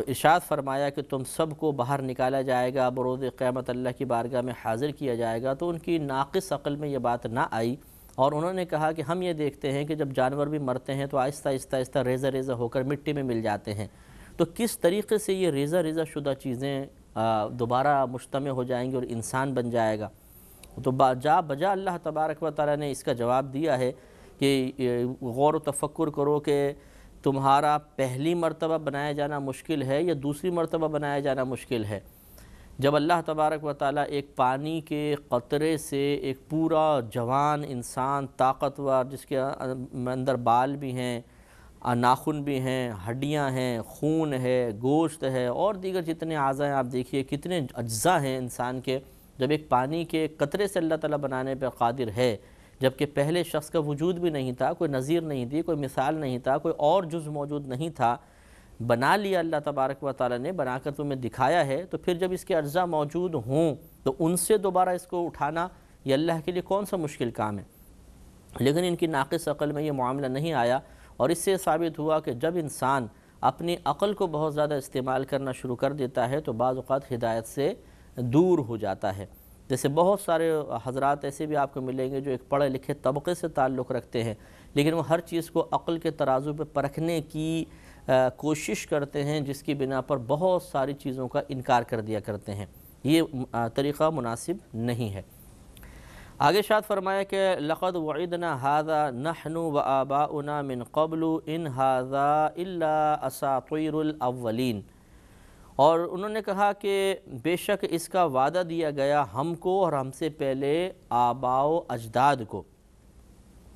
ارشاد فرمایا کہ تم سب کو باہر نکالا جائے گا، بروز قیامت اللہ کی بارگاہ میں حاضر کیا جائے گا، تو ان کی ناقص عقل میں یہ بات نہ آئی اور انہوں نے کہا کہ ہم یہ دیکھتے ہیں کہ جب جانور بھی مرتے ہیں تو آہستہ آہستہ ریزہ ریزہ ہو کر مٹی میں مل جاتے ہیں، تو کس طریقے سے یہ ریزہ ریزہ شدہ چیزیں دوبارہ مجتمع ہو جائیں گی اور انسان بن جائے گا؟ تو بجا اللہ تبارک و تعالی نے اس کا جواب دیا ہے کہ غور و تفکر کرو کہ تمہارا پہلی مرتبہ بنایا جانا مشکل ہے یا دوسری مرتبہ بنایا جانا مشکل ہے؟ جب اللہ تبارک و تعالیٰ ایک پانی کے قطرے سے ایک پورا جوان انسان طاقتور، جس کے اندر بال بھی ہیں، ناخن بھی ہیں، ہڈیاں ہیں، خون ہے، گوشت ہے اور دیگر جتنے اعضاء ہیں، آپ دیکھیے کتنے اجزاء ہیں انسان کے، جب ایک پانی کے قطرے سے اللہ تعالیٰ بنانے پہ قادر ہے، جبکہ پہلے شخص کا وجود بھی نہیں تھا، کوئی نظیر نہیں تھی، کوئی مثال نہیں تھا، کوئی اور جز موجود نہیں تھا، بنا لیا اللہ تبارک و تعالیٰ نے، بنا کر تمہیں دکھایا ہے، تو پھر جب اس کے اجزاء موجود ہوں تو ان سے دوبارہ اس کو اٹھانا یہ اللہ کے لیے کون سا مشکل کام ہے؟ لیکن ان کی ناقص عقل میں یہ معاملہ نہیں آیا اور اس سے ثابت ہوا کہ جب انسان اپنی عقل کو بہت زیادہ استعمال کرنا شروع کر دیتا ہے تو بعض اوقات ہدایت سے دور ہو جاتا ہے۔ جیسے بہت سارے حضرات ایسے بھی آپ کو ملیں گے جو ایک پڑھے لکھے طبقے سے تعلق رکھتے ہیں، لیکن وہ ہر چیز کو عقل کے ترازو پہ پرکھنے کی کوشش کرتے ہیں، جس کی بنا پر بہت ساری چیزوں کا انکار کر دیا کرتے ہیں۔ یہ طریقہ مناسب نہیں ہے۔ آگے ارشاد فرمایا کہ لَقَدْ وُعِدْنَا هَذَا نَحْنُ وَآبَاؤُنَا مِنْ قَبْلُ إِنْ هَذَا إِلَّا أَسَاطِيرُ الْأَوَّلِينَ، اور انہوں نے کہا کہ بے شک اس کا وعدہ دیا گیا ہم کو اور ہم سے پہلے آباء و اجداد کو،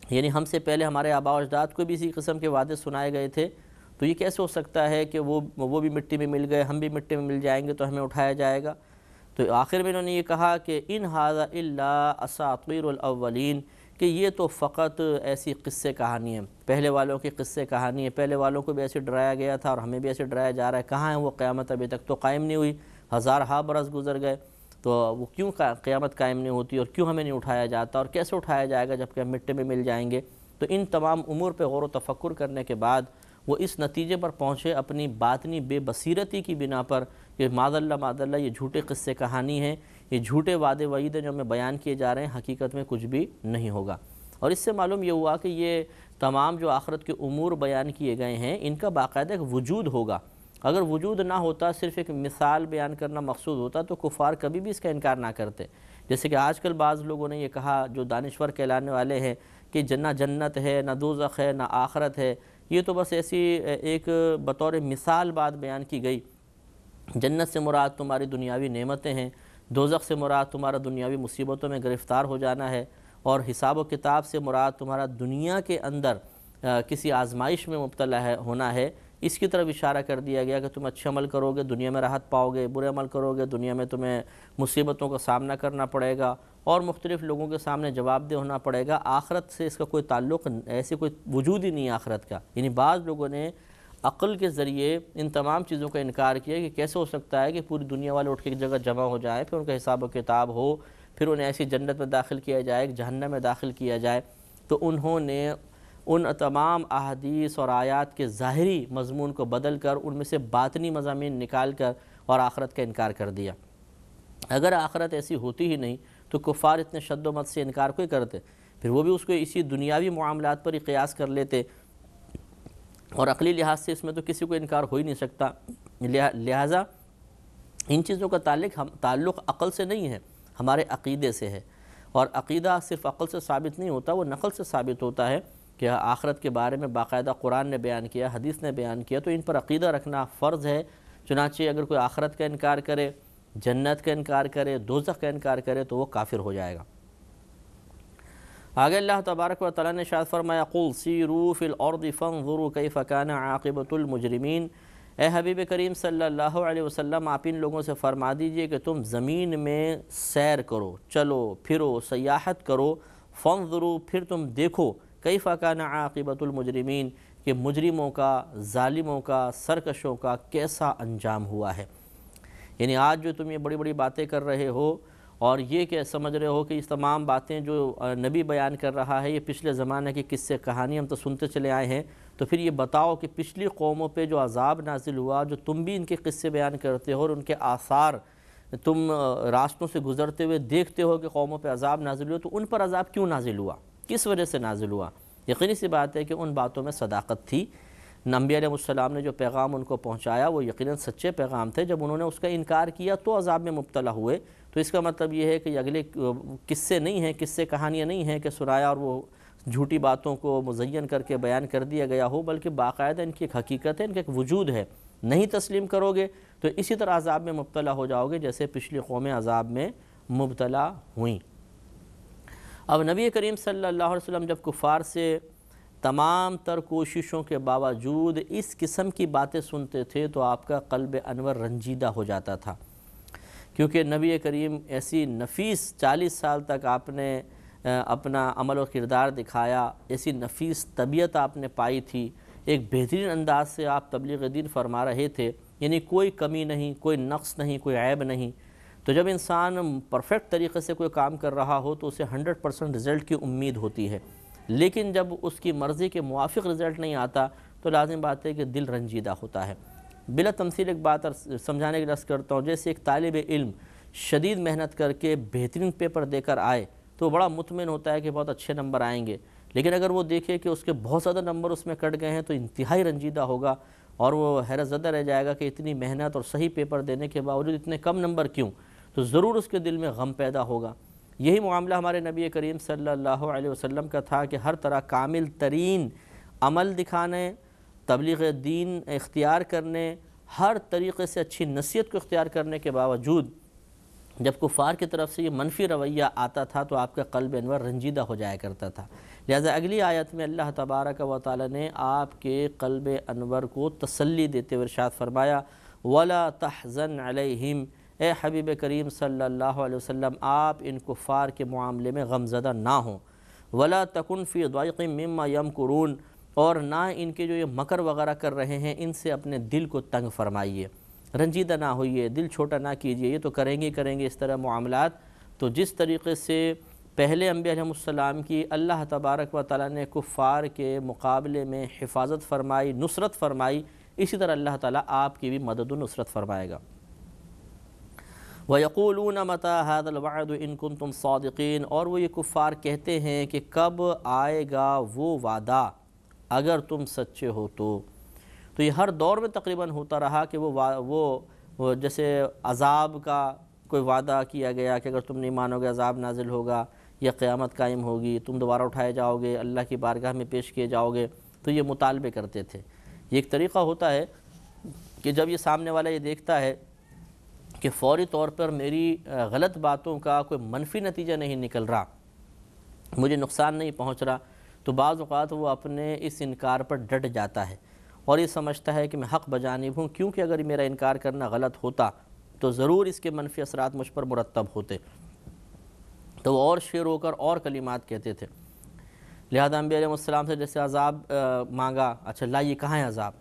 یعنی ہم سے پہلے ہمارے آباء و اجداد کو بھی اسی قسم کے وعدے سنائے گئے تھے، تو یہ کیسے ہو سکتا ہے کہ وہ بھی مٹی میں مل گئے، ہم بھی مٹی میں مل جائیں گے تو ہمیں اٹھایا جائے گا؟ تو آخر میں انہوں نے یہ کہا کہ ان ھذا الا اساطیر الاولین، کہ یہ تو فقط ایسی قصے کہانی ہیں، پہلے والوں کی قصے کہانی ہے، پہلے والوں کو بھی ایسے ڈرایا گیا تھا اور ہمیں بھی ایسے ڈرایا جا رہا ہے، کہاں ہے وہ قیامت؟ ابھی تک تو قائم نہیں ہوئی، ہزارہا برس گزر گئے، تو وہ کیوں قیامت قائم نہیں ہوتی اور کیوں ہمیں نہیں اٹھایا جاتا اور کیسے اٹھایا جائے گا جبکہ ہم مٹی میں مل جائیں گے؟ تو ان تمام امور پہ غور و تفکر کرنے کے بعد وہ اس نتیجے پر پہنچے اپنی باطنی بے بصیرتی کی بنا پر کہ معاذ اللہ یہ جھوٹے قصے کہانی ہیں، یہ جھوٹے وعدے وعید ہیں جو ہمیں بیان کیے جا رہے ہیں، حقیقت میں کچھ بھی نہیں ہوگا۔ اور اس سے معلوم یہ ہوا کہ یہ تمام جو آخرت کے امور بیان کیے گئے ہیں ان کا باقاعدہ ایک وجود ہوگا۔ اگر وجود نہ ہوتا، صرف ایک مثال بیان کرنا مقصود ہوتا تو کفار کبھی بھی اس کا انکار نہ کرتے۔ جیسے کہ آج کل بعض لوگوں نے یہ کہا، جو دانشور کہلانے والے ہیں، کہ نہ جنت ہے، نہ دوزخ ہے، نہ آخرت ہے، یہ تو بس ایسی ایک بطور مثال بات بیان کی گئی۔ جنت سے مراد تمہاری دنیاوی نعمتیں ہیں، دوزخ سے مراد تمہارا دنیاوی مصیبتوں میں گرفتار ہو جانا ہے، اور حساب و کتاب سے مراد تمہارا دنیا کے اندر کسی آزمائش میں مبتلا ہونا ہے۔ اس کی طرف اشارہ کر دیا گیا کہ تم اچھے عمل کرو گے دنیا میں راحت پاؤ گے، برے عمل کرو گے دنیا میں تمہیں مصیبتوں کا سامنا کرنا پڑے گا اور مختلف لوگوں کے سامنے جواب دہ ہونا پڑے گا۔ آخرت سے اس کا کوئی تعلق، ایسے کوئی وجود ہی نہیں ہے آخرت کا۔ یعنی بعض لوگوں نے عقل کے ذریعے ان تمام چیزوں کا انکار کیا کہ کیسے ہو سکتا ہے کہ پوری دنیا والے اٹھ کے ایک جگہ جمع ہو جائیں، پھر ان کا حساب و کتاب ہو، پھر انہیں ایسی جنت میں داخل کیا جائے، جہنم میں داخل کیا جائے، تو انہوں نے ان تمام احادیث اور آیات کے ظاہری مضمون کو بدل کر ان میں سے باطنی مضامین نکال کر اور آخرت کا انکار کر دیا۔ اگر آخرت ایسی ہوتی ہی نہیں تو کفار اتنے شد و مت سے انکار کوئی کرتے؟ پھر وہ بھی اس کو اسی دنیاوی معاملات پر ہی قیاس کر لیتے، اور عقلی لحاظ سے اس میں تو کسی کو انکار ہو ہی نہیں سکتا۔ لہٰذا ان چیزوں کا تعلق عقل سے نہیں ہے، ہمارے عقیدے سے ہے، اور عقیدہ صرف عقل سے ثابت نہیں ہوتا، وہ نقل سے ثابت ہوتا ہے کہ آخرت کے بارے میں باقاعدہ قرآن نے بیان کیا، حدیث نے بیان کیا، تو ان پر عقیدہ رکھنا فرض ہے۔ چنانچہ اگر کوئی آخرت کا انکار کرے، جنت کا انکار کرے، دوزخ کا انکار کرے تو وہ کافر ہو جائے گا۔ آگے اللہ تبارک و تعالیٰ نے ارشاد فرمایا قُلْ سِیرُوا فِی الْأَرْضِ فَانظُرُوا کَیْفَ کَانَ عَاقِبَةُ الْمُجْرِمِینَ، اے حبیب کریم صلی اللہ علیہ وسلم آپ ان لوگوں سے فرما دیجئے کہ تم زمین میں سیر کرو، چلو پھرو، سیاحت کرو، فانظروا پھر تم دیکھو، کیف کان عاقبۃ المجرمین کہ مجرموں کا، ظالموں کا، سرکشوں کا کیسا انجام ہوا ہے۔ یعنی آج جو تم یہ بڑی بڑی باتیں کر رہے ہو اور یہ کہ سمجھ رہے ہو کہ اس تمام باتیں جو نبی بیان کر رہا ہے یہ پچھلے زمانے کی قصے کہانی ہم تو سنتے چلے آئے ہیں، تو پھر یہ بتاؤ کہ پچھلی قوموں پہ جو عذاب نازل ہوا، جو تم بھی ان کے قصے بیان کرتے ہو اور ان کے آثار تم راستوں سے گزرتے ہوئے دیکھتے ہو کہ قوموں پہ عذاب نازل ہوا، تو ان پر عذاب کیوں نازل ہوا، کس وجہ سے نازل ہوا؟ یقینی سی بات ہے کہ ان باتوں میں صداقت تھی۔ انبیاء علیہ السلام نے جو پیغام ان کو پہنچایا وہ یقیناً سچے پیغام تھے۔ جب انہوں نے اس کا انکار کیا تو عذاب میں مبتلا ہوئے، تو اس کا مطلب یہ ہے کہ اگلے قصے نہیں ہیں، قصے کہانیاں نہیں ہیں کہ سنایا اور وہ جھوٹی باتوں کو مزین کر کے بیان کر دیا گیا ہو، بلکہ باقاعدہ ان کی ایک حقیقت ہے، ان کا ایک وجود ہے۔ نہیں تسلیم کرو گے تو اسی طرح عذاب میں مبتلا ہو جاؤ گے جیسے پچھلی قومیں عذاب میں مبتلا ہوئیں۔ اب نبی کریم صلی اللہ علیہ وسلم جب کفار سے تمام تر کوششوں کے باوجود اس قسم کی باتیں سنتے تھے تو آپ کا قلب انور رنجیدہ ہو جاتا تھا، کیونکہ نبی کریم ایسی نفیس 40 سال تک آپ نے اپنا عمل و کردار دکھایا، ایسی نفیس طبیعت آپ نے پائی تھی، ایک بہترین انداز سے آپ تبلیغ دین فرما رہے تھے، یعنی کوئی کمی نہیں، کوئی نقص نہیں، کوئی عیب نہیں۔ تو جب انسان پرفیکٹ طریقے سے کوئی کام کر رہا ہو تو اسے 100% رزلٹ کی امید ہوتی ہے، لیکن جب اس کی مرضی کے موافق رزلٹ نہیں آتا تو لازم بات ہے کہ دل رنجیدہ ہوتا ہے۔ بلا تمثیل ایک بات سمجھانے کی عرض کرتا ہوں، جیسے ایک طالب علم شدید محنت کر کے بہترین پیپر دے کر آئے تو بڑا مطمئن ہوتا ہے کہ بہت اچھے نمبر آئیں گے، لیکن اگر وہ دیکھے کہ اس کے بہت زیادہ نمبر اس میں کٹ گئے ہیں تو انتہائی رنجیدہ ہوگا اور وہ حیرت زدہ رہ جائے گا کہ اتنی محنت اور صحیح پیپر دینے کے باوجود اتنے کم نمبر کیوں، تو ضرور اس کے دل میں غم پیدا ہوگا۔ یہی معاملہ ہمارے نبی کریم صلی اللہ علیہ وسلم کا تھا کہ ہر طرح کامل ترین عمل دکھانے، تبلیغ دین اختیار کرنے، ہر طریقے سے اچھی نصیحت کو اختیار کرنے کے باوجود جب کفار کی طرف سے یہ منفی رویہ آتا تھا تو آپ کا قلب انور رنجیدہ ہو جایا کرتا تھا۔ لہذا اگلی آیت میں اللہ تبارک و تعالی نے آپ کے قلب انور کو تسلی دیتے ہوئے ارشاد فرمایا وَلَا تَحْزَنْ عَلَيْهِمْ، اے حبیب کریم صلی اللہ علیہ وسلم آپ ان کفار کے معاملے میں غمزدہ نہ ہوں، وَلَا تَكُنْ فِي ضَيْقٍ مِّمَّا يَمْكُرُونَ، اور نہ ان کے جو یہ مکر وغیرہ کر رہے ہیں ان سے اپنے دل کو تنگ فرمائیے، رنجیدہ نہ ہوئیے، دل چھوٹا نہ کیجئے، یہ تو کریں گے اس طرح معاملات۔ تو جس طریقے سے پہلے انبیاء علیہ السلام کی اللہ تبارک و تعالیٰ نے کفار کے مقابلے میں حفاظت فرمائی، نصرت فرمائی، اسی طرح اللہ تعالیٰ آپ کی بھی مدد و نصرت فرمائے گا۔ وَيَقُولُونَ مَتَى هَذَا الْوَعْدُ إِن كُنتُمْ صَادِقِينَ، اور وہ یہ کفار کہتے ہیں کہ کب آئے گا وہ وعدہ اگر تم سچے ہو تو یہ ہر دور میں تقریباً ہوتا رہا کہ وہ جیسے عذاب کا کوئی وعدہ کیا گیا کہ اگر تم نہیں مانو گے عذاب نازل ہوگا یا قیامت قائم ہوگی، تم دوبارہ اٹھائے جاؤ گے، اللہ کی بارگاہ میں پیش کیے جاؤ گے، تو یہ مطالبے کرتے تھے۔ یہ ایک طریقہ ہوتا ہے کہ جب یہ سامنے والا یہ دیکھتا ہے کہ فوری طور پر میری غلط باتوں کا کوئی منفی نتیجہ نہیں نکل رہا، مجھے نقصان نہیں پہنچ رہا، تو بعض اوقات وہ اپنے اس انکار پر ڈٹ جاتا ہے اور یہ سمجھتا ہے کہ میں حق بجانب ہوں، کیونکہ اگر میرا انکار کرنا غلط ہوتا تو ضرور اس کے منفی اثرات مجھ پر مرتب ہوتے، تو وہ اور شیر ہو کر اور کلمات کہتے تھے۔ لہذا انبیاء علیہ السلام سے جیسے عذاب مانگا، اچھا لائیے کہاں ہے عذاب؟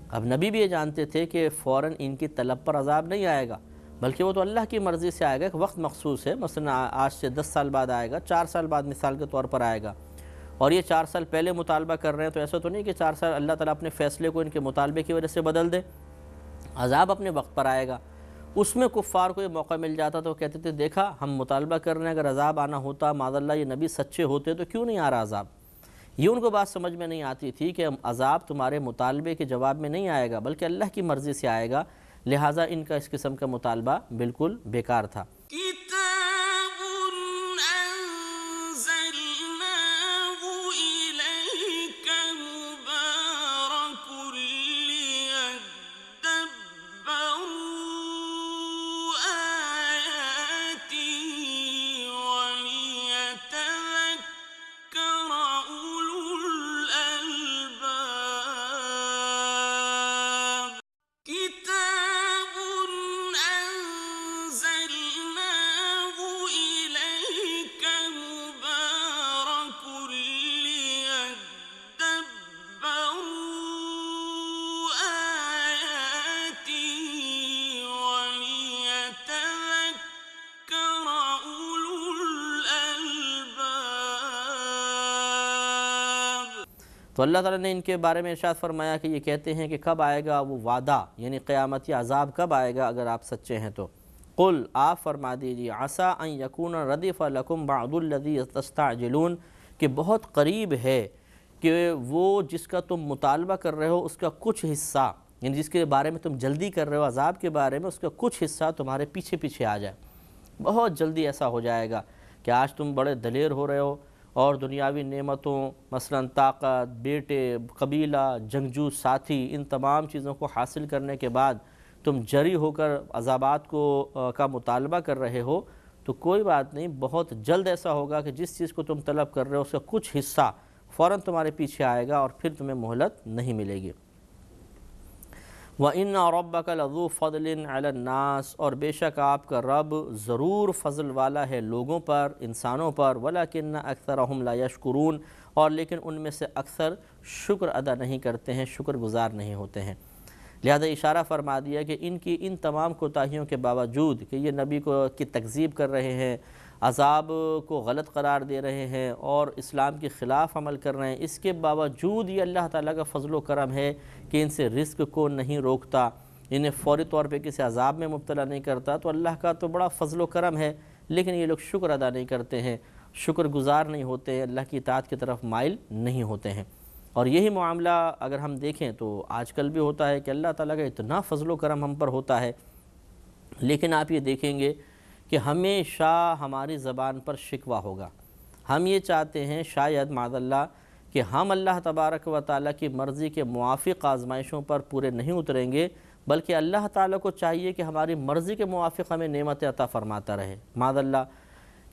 اب نبی بھی یہ جانتے تھے کہ فوراً ان کی طلب پر عذاب نہیں آئے گا، بلکہ وہ تو اللہ کی مرضی سے آئے گا، ایک وقت مخصوص ہے، مثلا آج سے 10 سال بعد آئے گا، 4 سال بعد مثال کے طور پر آئے گا، اور یہ 4 سال پہلے مطالبہ کر رہے ہیں، تو ایسا تو نہیں کہ 4 سال اللہ تعالیٰ اپنے فیصلے کو ان کے مطالبے کی وجہ سے بدل دے۔ عذاب اپنے وقت پر آئے گا۔ اس میں کفار کو یہ موقع مل جاتا تو وہ کہتے تھے دیکھا ہم مطالبہ کر رہے ہیں، اگر عذاب آنا ہوتا، معاذ اللہ یہ نبی سچے ہوتے تو کیوں نہیں آ رہا عذاب؟ یہ ان کو بات سمجھ میں نہیں آتی تھی کہ عذاب تمہارے مطالبے کے جواب میں نہیں آئے گا بلکہ اللہ کی مرضی سے آئے گا، لہٰذا ان کا اس قسم کا مطالبہ بالکل بیکار تھا۔ كتاب أنزلناه إليك مبارك ليدبروا آياته وليتذكر أولو الألباب كتاب أنزلناه إليك مبارك ليدبروا آياته وليتذكر أولو الألباب۔ تو اللہ تعالیٰ نے ان کے بارے میں ارشاد فرمایا کہ یہ کہتے ہیں کہ کب آئے گا وہ وعدہ، یعنی قیامت یا عذاب کب آئے گا اگر آپ سچے ہیں تو۔ قل آپ فرما دیجیے عسیٰ ان یکون ردف لکم بعض الذی تستعجلون، کہ بہت قریب ہے کہ وہ جس کا تم مطالبہ کر رہے ہو اس کا کچھ حصہ، یعنی جس کے بارے میں تم جلدی کر رہے ہو عذاب کے بارے میں، اس کا کچھ حصہ تمہارے پیچھے پیچھے آ جائے۔ بہت جلدی ایسا ہو جائے گا کہ آج تم بڑے دلیر ہو رہے ہو اور دنیاوی نعمتوں مثلا طاقت، بیٹے، قبیلہ، جنگجو ساتھی، ان تمام چیزوں کو حاصل کرنے کے بعد تم جری ہو کر عذابات کا مطالبہ کر رہے ہو، تو کوئی بات نہیں، بہت جلد ایسا ہوگا کہ جس چیز کو تم طلب کر رہے ہو اس کا کچھ حصہ فوراً تمہارے پیچھے آئے گا اور پھر تمہیں مہلت نہیں ملے گی۔ وَإِنَّ رَبَّكَ لَذُو فَضْلٍ عَلَى النَّاسِ، اور بے شک آپ کا رب ضرور فضل والا ہے لوگوں پر، انسانوں پر، وَلَكِنَّ أَكْثَرَهُمْ لَا يَشْكُرُونَ، اور لیکن ان میں سے اکثر شکر ادا نہیں کرتے ہیں، شکر گزار نہیں ہوتے ہیں۔ لہذا اشارہ فرما دیا کہ ان تمام کوتاہیوں کے باوجود کہ یہ نبی کی تکذیب کر رہے ہیں، عذاب کو غلط قرار دے رہے ہیں اور اسلام کے خلاف عمل کر رہے ہیں، اس کے باوجود یہ اللہ تعالیٰ کا فضل و کرم ہے کہ ان سے رزق کو نہیں روکتا، انہیں فوری طور پہ کسی عذاب میں مبتلا نہیں کرتا، تو اللہ کا تو بڑا فضل و کرم ہے، لیکن یہ لوگ شکر ادا نہیں کرتے ہیں، شکر گزار نہیں ہوتے ہیں، اللہ کی اطاعت کی طرف مائل نہیں ہوتے ہیں۔ اور یہی معاملہ اگر ہم دیکھیں تو آج کل بھی ہوتا ہے کہ اللہ تعالیٰ کا اتنا فضل و کرم ہم پر ہوتا ہے، لیکن آپ یہ دیکھیں گے کہ ہمیشہ ہماری زبان پر شکوہ ہوگا۔ ہم یہ چاہتے ہیں شاید معاذ اللہ کہ ہم اللہ تبارک و تعالیٰ کی مرضی کے موافق آزمائشوں پر پورے نہیں اتریں گے، بلکہ اللہ تعالیٰ کو چاہیے کہ ہماری مرضی کے موافق ہمیں نعمت عطا فرماتا رہے۔ معاذ اللہ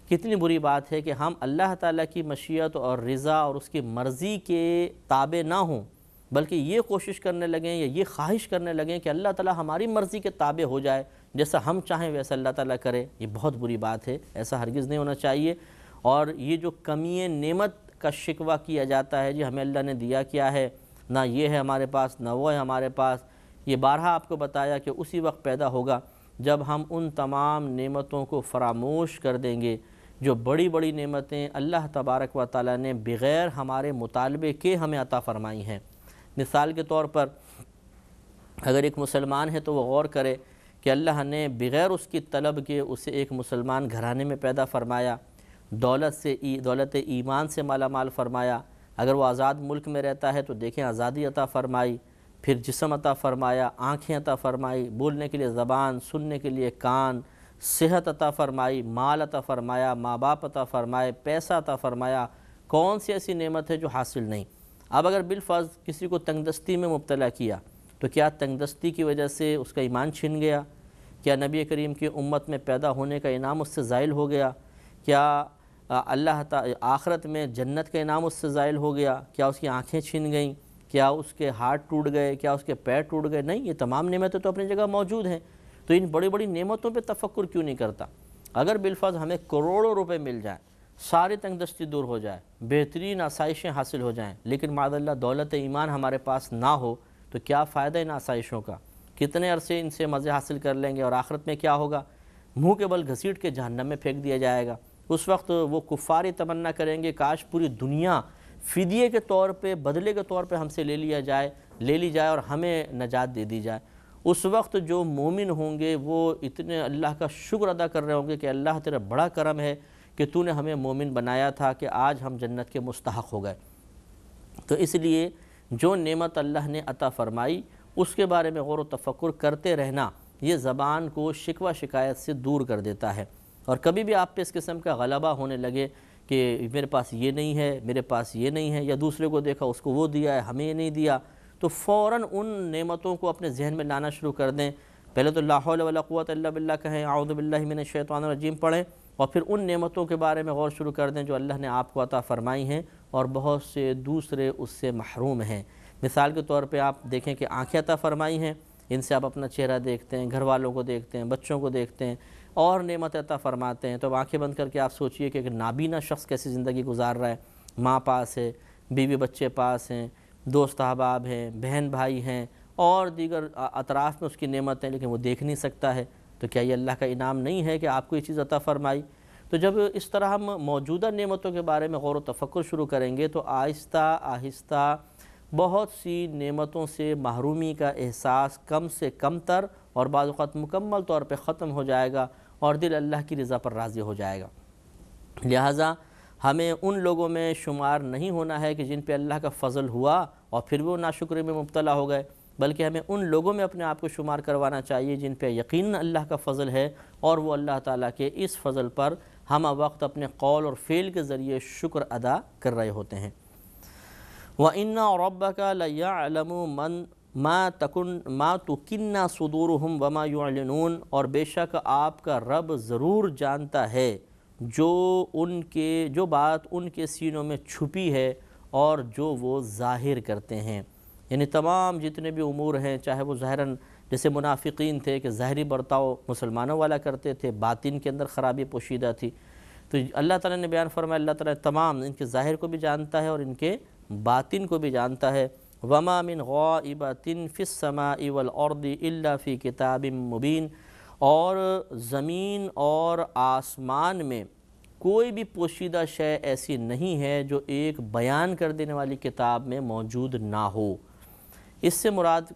کتنی بری بات ہے کہ ہم اللہ تعالیٰ کی مشیت اور رضا اور اس کی مرضی کے تابع نہ ہوں، بلکہ یہ کوشش کرنے لگیں یا یہ خواہش کرنے لگیں کہ اللہ تعالیٰ ہماری مرضی کے تابع ہو جائے، جیسا ہم چاہیں ویسا اللہ تعالیٰ کرے۔ یہ بہت بری بات ہے، ایسا ہرگز نہیں ہونا چاہیے۔ اور یہ جو کمی نعمت کا شکوہ کیا جاتا ہے، جی ہمیں اللہ نے دیا کیا ہے، نہ یہ ہے ہمارے پاس نہ وہ ہے ہمارے پاس، یہ بارہا آپ کو بتایا کہ اسی وقت پیدا ہوگا جب ہم ان تمام نعمتوں کو فراموش کر دیں گے جو بڑی بڑی نعمتیں اللہ تبارک و تعالیٰ نے بغیر ہمارے مطالبے کے ہمیں عطا فرمائی ہیں۔ مثال کے طور پر اگر ایک مسلمان ہے تو وہ غور کرے کہ اللہ نے بغیر اس کی طلب کے اسے ایک مسلمان گھرانے میں پیدا فرمایا، دولت ایمان سے مالا مال فرمایا۔ اگر وہ آزاد ملک میں رہتا ہے تو دیکھیں آزادی عطا فرمائی، پھر جسم عطا فرمایا، آنکھیں عطا فرمائی، بولنے کے لیے زبان، سننے کے لیے کان، صحت عطا فرمائی، مال عطا فرمایا، ماں باپ عطا فرمائے، پیسہ عطا فرمایا۔ کون سی ایسی نعمت ہے جو حاصل نہیں؟ اب اگر بالفرض کسی کو تنگ دستی میں مبتلا کیا تو کیا تنگ دستی کی وجہ سے اس کا ایمان چھن گیا؟ کیا نبی کریم کی امت میں پیدا ہونے کا انعام اس سے زائل ہو گیا؟ کیا اللہ تعالی آخرت میں جنت کا انعام اس سے زائل ہو گیا؟ کیا اس کی آنکھیں چھن گئیں؟ کیا اس کے ہاتھ ٹوٹ گئے؟ کیا اس کے پیر ٹوٹ گئے؟ نہیں، یہ تمام نعمتیں تو اپنی جگہ موجود ہیں۔ تو ان بڑی بڑی نعمتوں پہ تفکر کیوں نہیں کرتا؟ اگر بالفرض ہمیں کروڑوں روپے مل جائیں، ساری تنگ دستی دور ہو جائے، بہترین آسائشیں حاصل ہو جائیں، لیکن معاذ اللہ دولت ایمان ہمارے پاس نہ ہو تو کیا فائدہ ان آسائشوں کا؟ کتنے عرصے ان سے مزے حاصل کر لیں گے، اور آخرت میں کیا ہوگا؟ منہ کے بل گھسیٹ کے جہنم میں پھینک دیا جائے گا۔ اس وقت وہ کفار تمنا کریں گے کاش پوری دنیا فدیے کے طور پہ، بدلے کے طور پہ ہم سے لے لی جائے اور ہمیں نجات دے دی جائے۔ اس وقت جو مومن ہوں گے وہ اتنے اللہ کا شکر ادا کر رہے ہوں گے کہ اللہ تیرا بڑا کرم ہے کہ تو نے ہمیں مومن بنایا تھا کہ آج ہم جنت کے مستحق ہو گئے۔ تو اس لیے جو نعمت اللہ نے عطا فرمائی اس کے بارے میں غور و تفکر کرتے رہنا، یہ زبان کو شکوہ شکایت سے دور کر دیتا ہے۔ اور کبھی بھی آپ پہ اس قسم کا غلبہ ہونے لگے کہ میرے پاس یہ نہیں ہے، میرے پاس یہ نہیں ہے، یا دوسرے کو دیکھا اس کو وہ دیا ہے ہمیں یہ نہیں دیا، تو فوراً ان نعمتوں کو اپنے ذہن میں لانا شروع کر دیں۔ پہلے تو لا حول ولا قوت الا باللہ کہیں، اعوذ باللہ من الشیطان الرجیم پڑھیں، اور پھر ان نعمتوں کے بارے میں غور شروع کر دیں جو اللہ نے آپ کو عطا فرمائی ہیں، اور بہت سے دوسرے اس سے محروم ہیں۔ مثال کے طور پہ آپ دیکھیں کہ آنکھیں عطا فرمائی ہیں، ان سے آپ اپنا چہرہ دیکھتے ہیں، گھر والوں کو دیکھتے ہیں، بچوں کو دیکھتے ہیں، اور نعمت عطا فرماتے ہیں۔ تو اب آنکھیں بند کر کے آپ سوچئے کہ ایک نابینا شخص کیسی زندگی گزار رہا ہے، ماں پاس ہے، بیوی بچے پاس ہیں، دوست احباب ہیں، بہن بھائی ہیں، اور دیگر اطراف میں اس کی نعمت ہیں، لیکن وہ دیکھ نہیں سکتا ہے۔ تو کیا یہ اللہ کا انعام نہیں ہے کہ آپ کو یہ چیز عطا فرمائی؟ تو جب اس طرح ہم موجودہ نعمتوں کے بارے میں غور و تفکر شروع کریں گے تو آہستہ آہستہ بہت سی نعمتوں سے محرومی کا احساس کم سے کم تر اور بعض اوقات مکمل طور پہ ختم ہو جائے گا، اور دل اللہ کی رضا پر راضی ہو جائے گا۔ لہٰذا ہمیں ان لوگوں میں شمار نہیں ہونا ہے کہ جن پہ اللہ کا فضل ہوا اور پھر وہ ناشکری میں مبتلا ہو گئے، بلکہ ہمیں ان لوگوں میں اپنے آپ کو شمار کروانا چاہیے جن پہ یقیناً اللہ کا فضل ہے، اور وہ اللہ تعالیٰ کے اس فضل پر ہم وقت اپنے قول اور فعل کے ذریعے شکر ادا کر رہے ہوتے ہیں۔ وَإِنَّ رَبَّكَ لَيَعْلَمُ مَا تُكِنَّ صُدُورُهُمْ وَمَا يُعْلِنُونَ، اور بے شک آپ کا رب ضرور جانتا ہے جو بات ان کے سینوں میں چھپی ہے اور جو وہ ظاہر کرتے ہیں۔ یعنی تمام جتنے بھی امور ہیں، چاہے وہ ظاہراً جیسے منافقین تھے کہ ظاہری برتاؤ مسلمانوں والا کرتے تھے، باطن کے اندر خرابی پوشیدہ تھی، تو اللہ تعالیٰ نے بیان فرمایا اللہ تعالیٰ تمام ان کے ظاہر کو بھی جانتا ہے اور ان کے باطن کو بھی جانتا ہے۔ وَمَا مِنْ غَائِبَةٍ فِي السَّمَاءِ وَالْأَرْضِ إِلَّا فِي كِتَابٍ مُبِينٍ، اور زمین اور آسمان میں کوئی بھی پوشیدہ شے ایسی نہیں ہے جو ایک بیان کر دینے والی کتاب میں موجود نہ ہو۔ اس سے مراد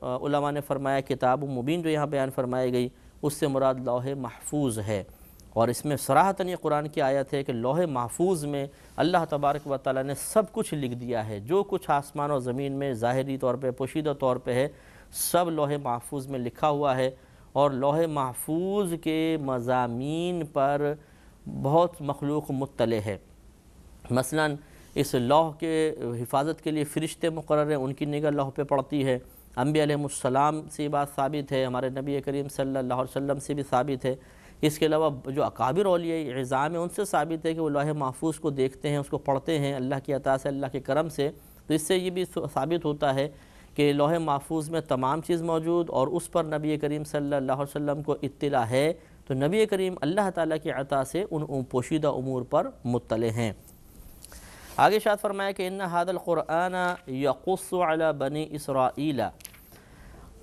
علماء نے فرمایا کتاب مبین جو یہاں بیان فرمائی گئی، اس سے مراد لوح محفوظ ہے، اور اس میں صراحتاً یہ قرآن کی آیت ہے کہ لوح محفوظ میں اللہ تبارک و تعالیٰ نے سب کچھ لکھ دیا ہے، جو کچھ آسمان اور زمین میں ظاہری طور پہ پوشیدہ طور پہ ہے سب لوح محفوظ میں لکھا ہوا ہے، اور لوح محفوظ کے مضامین پر بہت مخلوق مطلع ہے۔ مثلاً اس لوح کے حفاظت کے لیے فرشتے مقرر ہیں، ان کی نگاہ لوح پہ پڑتی ہے۔ انبیاء علیہ السلام سے یہ بات ثابت ہے، ہمارے نبی کریم صلی اللہ علیہ وسلم سے بھی ثابت ہے۔ اس کے علاوہ جو اکابر اولیاء اعظام ہیں ان سے ثابت ہے کہ وہ لوح محفوظ کو دیکھتے ہیں، اس کو پڑھتے ہیں اللہ کی عطا سے، اللہ کے کرم سے۔ تو اس سے یہ بھی ثابت ہوتا ہے کہ لوح محفوظ میں تمام چیز موجود، اور اس پر نبی کریم صلی اللہ علیہ وسلم کو اطلاع ہے، تو نبی کریم اللہ تعالیٰ کی عطا سے ان پوشیدہ امور پر مطلع ہیں۔ آگے ارشاد فرمایا کہ ان ھذا القرآن یقص علی بنی اسرائیل،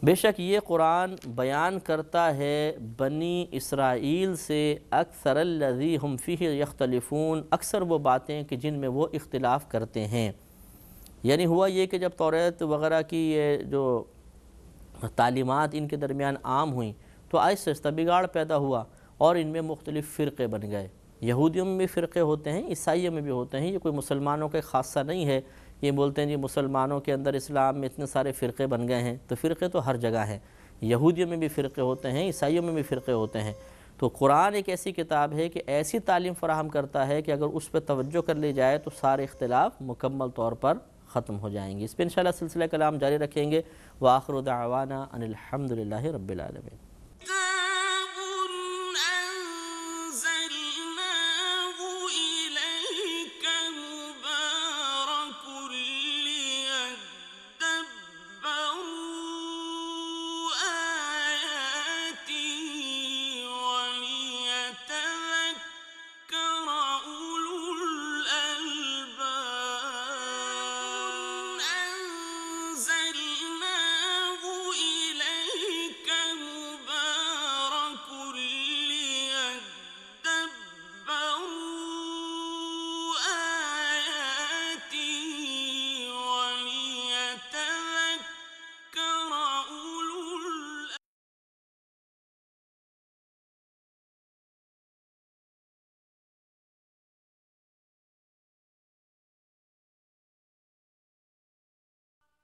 بے شک یہ قرآن بیان کرتا ہے بنی اسرائیل سے اکثر الذی ہم فیہ یختلفون، اکثر وہ باتیں کہ جن میں وہ اختلاف کرتے ہیں۔ یعنی ہوا یہ کہ جب توریت وغیرہ کی یہ جو تعلیمات ان کے درمیان عام ہوئیں تو آہستہ آہستہ بگاڑ پیدا ہوا، اور ان میں مختلف فرقے بن گئے۔ یہودیوں میں بھی فرقے ہوتے ہیں، عیسائیوں میں بھی ہوتے ہیں، یہ کوئی مسلمانوں کا خاصہ نہیں ہے۔ یہ بولتے ہیں جی مسلمانوں کے اندر اسلام میں اتنے سارے فرقے بن گئے ہیں، تو فرقے تو ہر جگہ ہیں، یہودیوں میں بھی فرقے ہوتے ہیں، عیسائیوں میں بھی فرقے ہوتے ہیں۔ تو قرآن ایک ایسی کتاب ہے کہ ایسی تعلیم فراہم کرتا ہے کہ اگر اس پہ توجہ کر لی جائے تو سارے اختلاف مکمل طور پر ختم ہو جائیں گے۔ اس پہ انشاءاللہ سلسلہ کلام جاری رکھیں گے۔ وآخر دعوانا ان الحمدللہ رب العالمین۔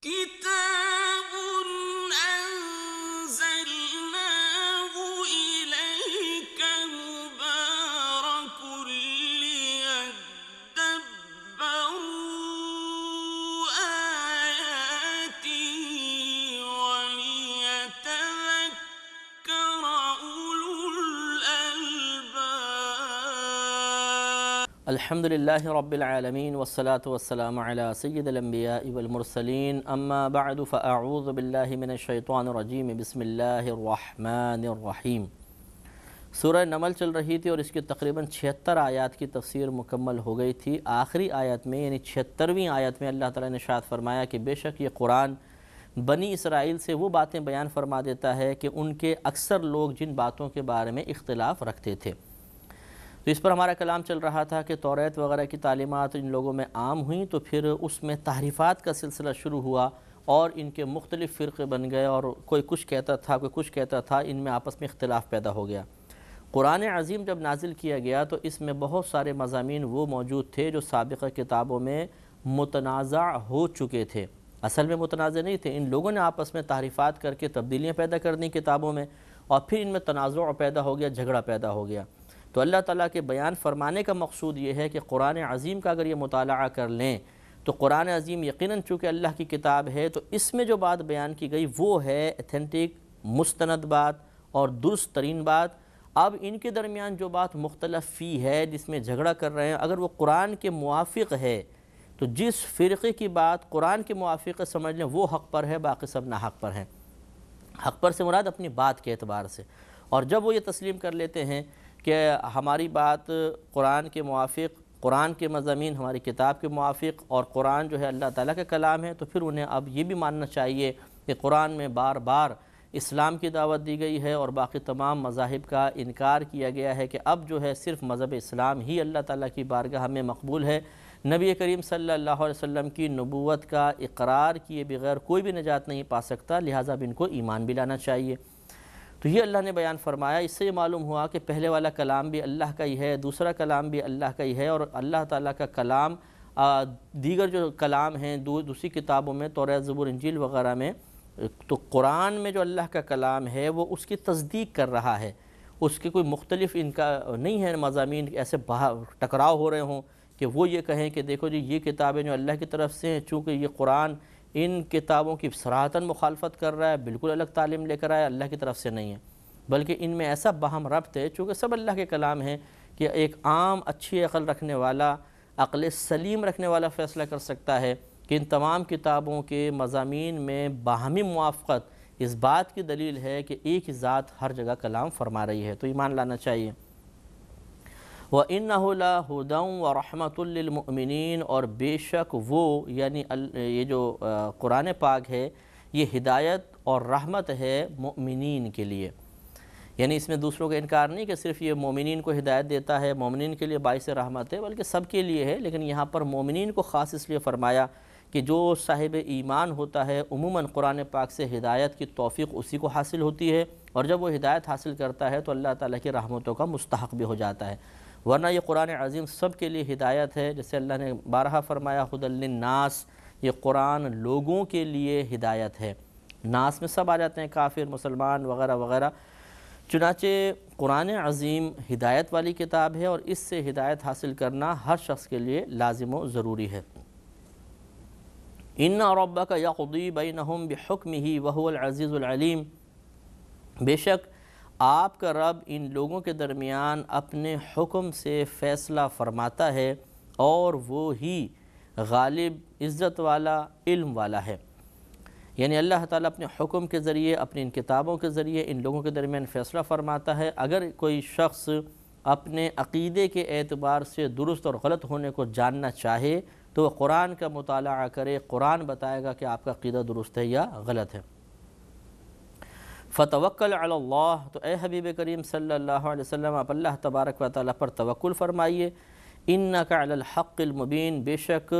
كتاب أنزلناه إليك مبارك ليدبروا آياته وليتذكر أولو الألباب. الحمد للہ رب العالمین والصلاة والسلام علی سید الانبیاء والمرسلین اما بعد فاعوذ باللہ من الشیطان الرجیم بسم اللہ الرحمن الرحیم۔ سورہ نمل چل رہی تھی اور اس کی تقریباً 76 آیات کی تفسیر مکمل ہو گئی تھی۔ آخری آیت میں یعنی 76ویں آیت میں اللہ تعالیٰ نے ارشاد فرمایا کہ بے شک یہ قرآن بنی اسرائیل سے وہ باتیں بیان فرما دیتا ہے کہ ان کے اکثر لوگ جن باتوں کے بارے میں اختلاف رکھتے تھے۔ تو اس پر ہمارا کلام چل رہا تھا کہ توریت وغیرہ کی تعلیمات ان لوگوں میں عام ہوئیں تو پھر اس میں تحریفات کا سلسلہ شروع ہوا اور ان کے مختلف فرقے بن گئے اور کوئی کچھ کہتا تھا کوئی کچھ کہتا تھا، ان میں آپس میں اختلاف پیدا ہو گیا۔ قرآن عظیم جب نازل کیا گیا تو اس میں بہت سارے مضامین وہ موجود تھے جو سابقہ کتابوں میں متنازع ہو چکے تھے۔ اصل میں متنازع نہیں تھے، ان لوگوں نے آپس میں تحریفات کر کے تبدیلیاں پیدا کر دیں کتابوں میں اور پھر ان میں تنازع پیدا ہو گیا، جھگڑا پیدا ہو گیا۔ تو اللہ تعالیٰ کے بیان فرمانے کا مقصود یہ ہے کہ قرآن عظیم کا اگر یہ مطالعہ کر لیں تو قرآن عظیم یقیناً چونکہ اللہ کی کتاب ہے تو اس میں جو بات بیان کی گئی وہ ہے ایتھنٹک مستند بات اور درست ترین بات۔ اب ان کے درمیان جو بات مختلف فی ہے جس میں جھگڑا کر رہے ہیں، اگر وہ قرآن کے موافق ہے تو جس فرقے کی بات قرآن کے موافق سمجھ لیں وہ حق پر ہے، باقی سب ناحق پر ہیں۔ حق پر سے مراد اپنی بات کے اعتبار سے، اور جب وہ یہ تسلیم کر لیتے ہیں کہ ہماری بات قرآن کے موافق، قرآن کے مضامین ہماری کتاب کے موافق اور قرآن جو ہے اللہ تعالیٰ کا کلام ہے، تو پھر انہیں اب یہ بھی ماننا چاہیے کہ قرآن میں بار بار اسلام کی دعوت دی گئی ہے اور باقی تمام مذاہب کا انکار کیا گیا ہے کہ اب جو ہے صرف مذہب اسلام ہی اللہ تعالیٰ کی بارگاہ میں مقبول ہے۔ نبی کریم صلی اللہ علیہ وسلم کی نبوت کا اقرار کیے بغیر کوئی بھی نجات نہیں پا سکتا، لہٰذا اب ان کو ایمان بھی لانا چاہیے۔ تو یہ اللہ نے بیان فرمایا۔ اس سے یہ معلوم ہوا کہ پہلے والا کلام بھی اللہ کا ہی ہے، دوسرا کلام بھی اللہ کا ہی ہے، اور اللہ تعالیٰ کا کلام دیگر جو کلام ہیں دوسری کتابوں میں توریت، زبور، انجیل وغیرہ میں، تو قرآن میں جو اللہ کا کلام ہے وہ اس کی تصدیق کر رہا ہے، اس کے کوئی مختلف ان کا نہیں ہے مضامین ایسے ٹکراؤ ہو رہے ہوں کہ وہ یہ کہیں کہ دیکھو جی یہ کتابیں جو اللہ کی طرف سے ہیں، چونکہ یہ قرآن ان کتابوں کی صراحتاً مخالفت کر رہا ہے، بالکل الگ تعلیم لے کر آیا، اللہ کی طرف سے نہیں ہے، بلکہ ان میں ایسا باہم ربط ہے چونکہ سب اللہ کے کلام ہیں کہ ایک عام اچھی عقل رکھنے والا، عقل سلیم رکھنے والا فیصلہ کر سکتا ہے کہ ان تمام کتابوں کے مضامین میں باہمی موافقت اس بات کی دلیل ہے کہ ایک ہی ذات ہر جگہ کلام فرما رہی ہے، تو ایمان لانا چاہیے۔ وَإِنَّهُ لَهُدًى وَرَحْمَةٌ لِّلْمُؤْمِنِينَ، اور بے شک وہ یعنی یہ جو قرآن پاک ہے یہ ہدایت اور رحمت ہے مومنین کے لیے، یعنی اس میں دوسروں کا انکار نہیں کہ صرف یہ مومنین کو ہدایت دیتا ہے، مومنین کے لیے باعث رحمت ہے، بلکہ سب کے لیے ہے، لیکن یہاں پر مومنین کو خاص اس لیے فرمایا کہ جو صاحب ایمان ہوتا ہے عموماً قرآن پاک سے ہدایت کی توفیق اسی کو حاصل ہوتی ہے، اور جب وہ ہدایت حاصل کرتا ہے تو اللہ تعالیٰ کی رحمتوں کا مستحق بھی ہو جاتا ہے، ورنہ یہ قرآن عظیم سب کے لیے ہدایت ہے، جیسے اللہ نے بارہا فرمایا ھدی للناس، یہ قرآن لوگوں کے لیے ہدایت ہے۔ ناس میں سب آ جاتے ہیں، کافر، مسلمان وغیرہ وغیرہ، چنانچہ قرآن عظیم ہدایت والی کتاب ہے اور اس سے ہدایت حاصل کرنا ہر شخص کے لیے لازم و ضروری ہے۔ ان ربک یقضی بینہم بحکمہ وہو العزیز العلیم، بے شک آپ کا رب ان لوگوں کے درمیان اپنے حکم سے فیصلہ فرماتا ہے اور وہ ہی غالب، عزت والا، علم والا ہے، یعنی اللہ تعالیٰ اپنے حکم کے ذریعے، اپنی ان کتابوں کے ذریعے ان لوگوں کے درمیان فیصلہ فرماتا ہے۔ اگر کوئی شخص اپنے عقیدے کے اعتبار سے درست اور غلط ہونے کو جاننا چاہے تو وہ قرآن کا مطالعہ کرے، قرآن بتائے گا کہ آپ کا عقیدہ درست ہے یا غلط ہے۔ فتوکل علی اللہ، تو اے حبیب کریم صلی اللہ علیہ وسلم آپ اللہ تبارک و تعالیٰ پر توکل فرمائیے۔ انک علی الحق المبین، بے شک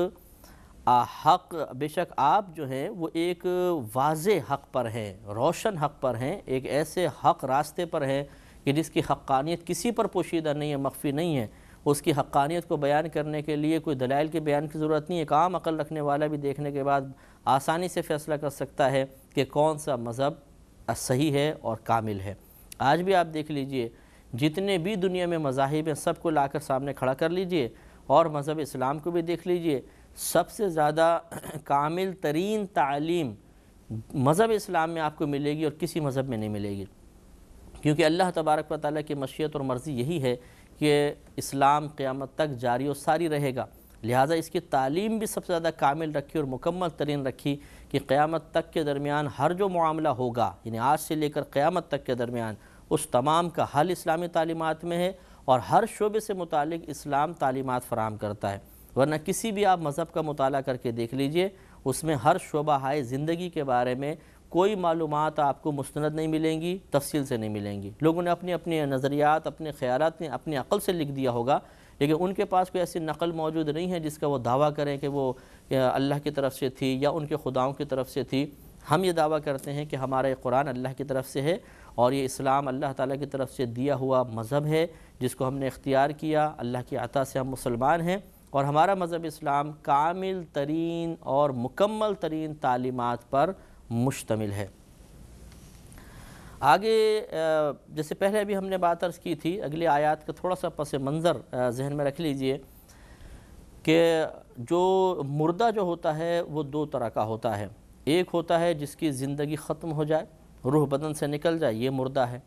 آپ جو ہیں وہ ایک واضح حق پر ہیں، روشن حق پر ہیں، ایک ایسے حق راستے پر ہیں کہ جس کی حقانیت کسی پر پوشیدہ نہیں ہے، مخفی نہیں ہے، اس کی حقانیت کو بیان کرنے کے لیے کوئی دلائل کے بیان کی ضرورت نہیں ہے، ایک عام عقل رکھنے والا بھی دیکھنے کے بعد آسانی سے فیصلہ کر سکتا ہے کہ کون سا مذہب صحیح ہے اور کامل ہے۔ آج بھی آپ دیکھ لیجئے جتنے بھی دنیا میں مذاہب ہیں سب کو لا کر سامنے کھڑا کر لیجئے، اور مذہب اسلام کو بھی دیکھ لیجئے، سب سے زیادہ کامل ترین تعلیم مذہب اسلام میں آپ کو ملے گی اور کسی مذہب میں نہیں ملے گی، کیونکہ اللہ تبارک و تعالیٰ کی مشیت اور مرضی یہی ہے کہ اسلام قیامت تک جاری و ساری رہے گا، لہٰذا اس کی تعلیم بھی سب سے زیادہ کامل رکھی اور مکمل ترین رکھی کہ قیامت تک کے درمیان ہر جو معاملہ ہوگا، یعنی آج سے لے کر قیامت تک کے درمیان، اس تمام کا حل اسلامی تعلیمات میں ہے، اور ہر شعبے سے متعلق اسلام تعلیمات فراہم کرتا ہے۔ ورنہ کسی بھی آپ مذہب کا مطالعہ کر کے دیکھ لیجئے، اس میں ہر شعبہ ہائے زندگی کے بارے میں کوئی معلومات آپ کو مستند نہیں ملیں گی، تفصیل سے نہیں ملیں گی۔ لوگوں نے اپنے اپنے نظریات، اپنے خیالات نے اپنی عقل سے لکھ دیا ہوگا، لیکن ان کے پاس کوئی ایسی نقل موجود نہیں ہے جس کا وہ دعویٰ کریں کہ وہ اللہ کی طرف سے تھی یا ان کے خداؤں کی طرف سے تھی۔ ہم یہ دعویٰ کرتے ہیں کہ ہمارا یہ قرآن اللہ کی طرف سے ہے، اور یہ اسلام اللہ تعالیٰ کی طرف سے دیا ہوا مذہب ہے جس کو ہم نے اختیار کیا، اللہ کی عطا سے ہم مسلمان ہیں، اور ہمارا مذہب اسلام کامل ترین اور مکمل ترین تعلیمات پر مشتمل ہے۔ آگے جیسے پہلے ابھی ہم نے بات عرض کی تھی، اگلی آیات کا تھوڑا سا پس منظر ذہن میں رکھ لیجئے کہ جو مردہ جو ہوتا ہے وہ دو طرح کا ہوتا ہے، ایک ہوتا ہے جس کی زندگی ختم ہو جائے، روح بدن سے نکل جائے، یہ مردہ ہے،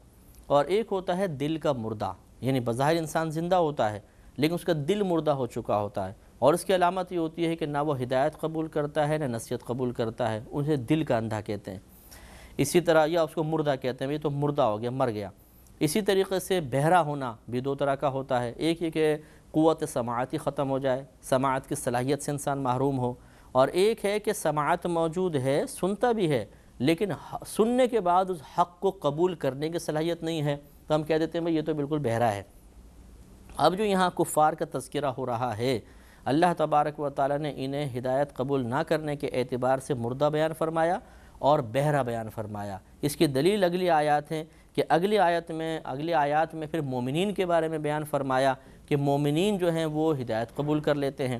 اور ایک ہوتا ہے دل کا مردہ، یعنی بظاہر انسان زندہ ہوتا ہے لیکن اس کا دل مردہ ہو چکا ہوتا ہے، اور اس کی علامت یہ ہوتی ہے کہ نہ وہ ہدایت قبول کرتا ہے نہ نصیحت قبول کرتا ہے، انہیں دل کا اندھا کہتے ہیں۔ اسی طرح یا اس کو مردہ کہتے ہیں، یہ تو مردہ ہو گیا، مر گیا۔ اسی طریقے سے بہرا ہونا بھی دو طرح کا ہوتا ہے، ایک یہ کہ قوت سماعتی ختم ہو جائے، سماعت کی صلاحیت سے انسان محروم ہو، اور ایک ہے کہ سماعت موجود ہے، سنتا بھی ہے، لیکن سننے کے بعد اس حق کو قبول کرنے کی صلاحیت نہیں ہے، تو ہم کہہ دیتے ہیں یہ تو بالکل بہرا ہے۔ اب جو یہاں کفار کا تذکرہ ہو رہا ہے، اللہ تبارک و تعالیٰ نے انہیں ہدایت قبول نہ کرنے کے اعتبار سے مردہ بیان فرمایا اور بہرا بیان فرمایا۔ اس کی دلیل اگلی آیات ہیں کہ اگلی آیات میں پھر مومنین کے بارے میں بیان فرمایا کہ مومنین جو ہیں وہ ہدایت قبول کر لیتے ہیں،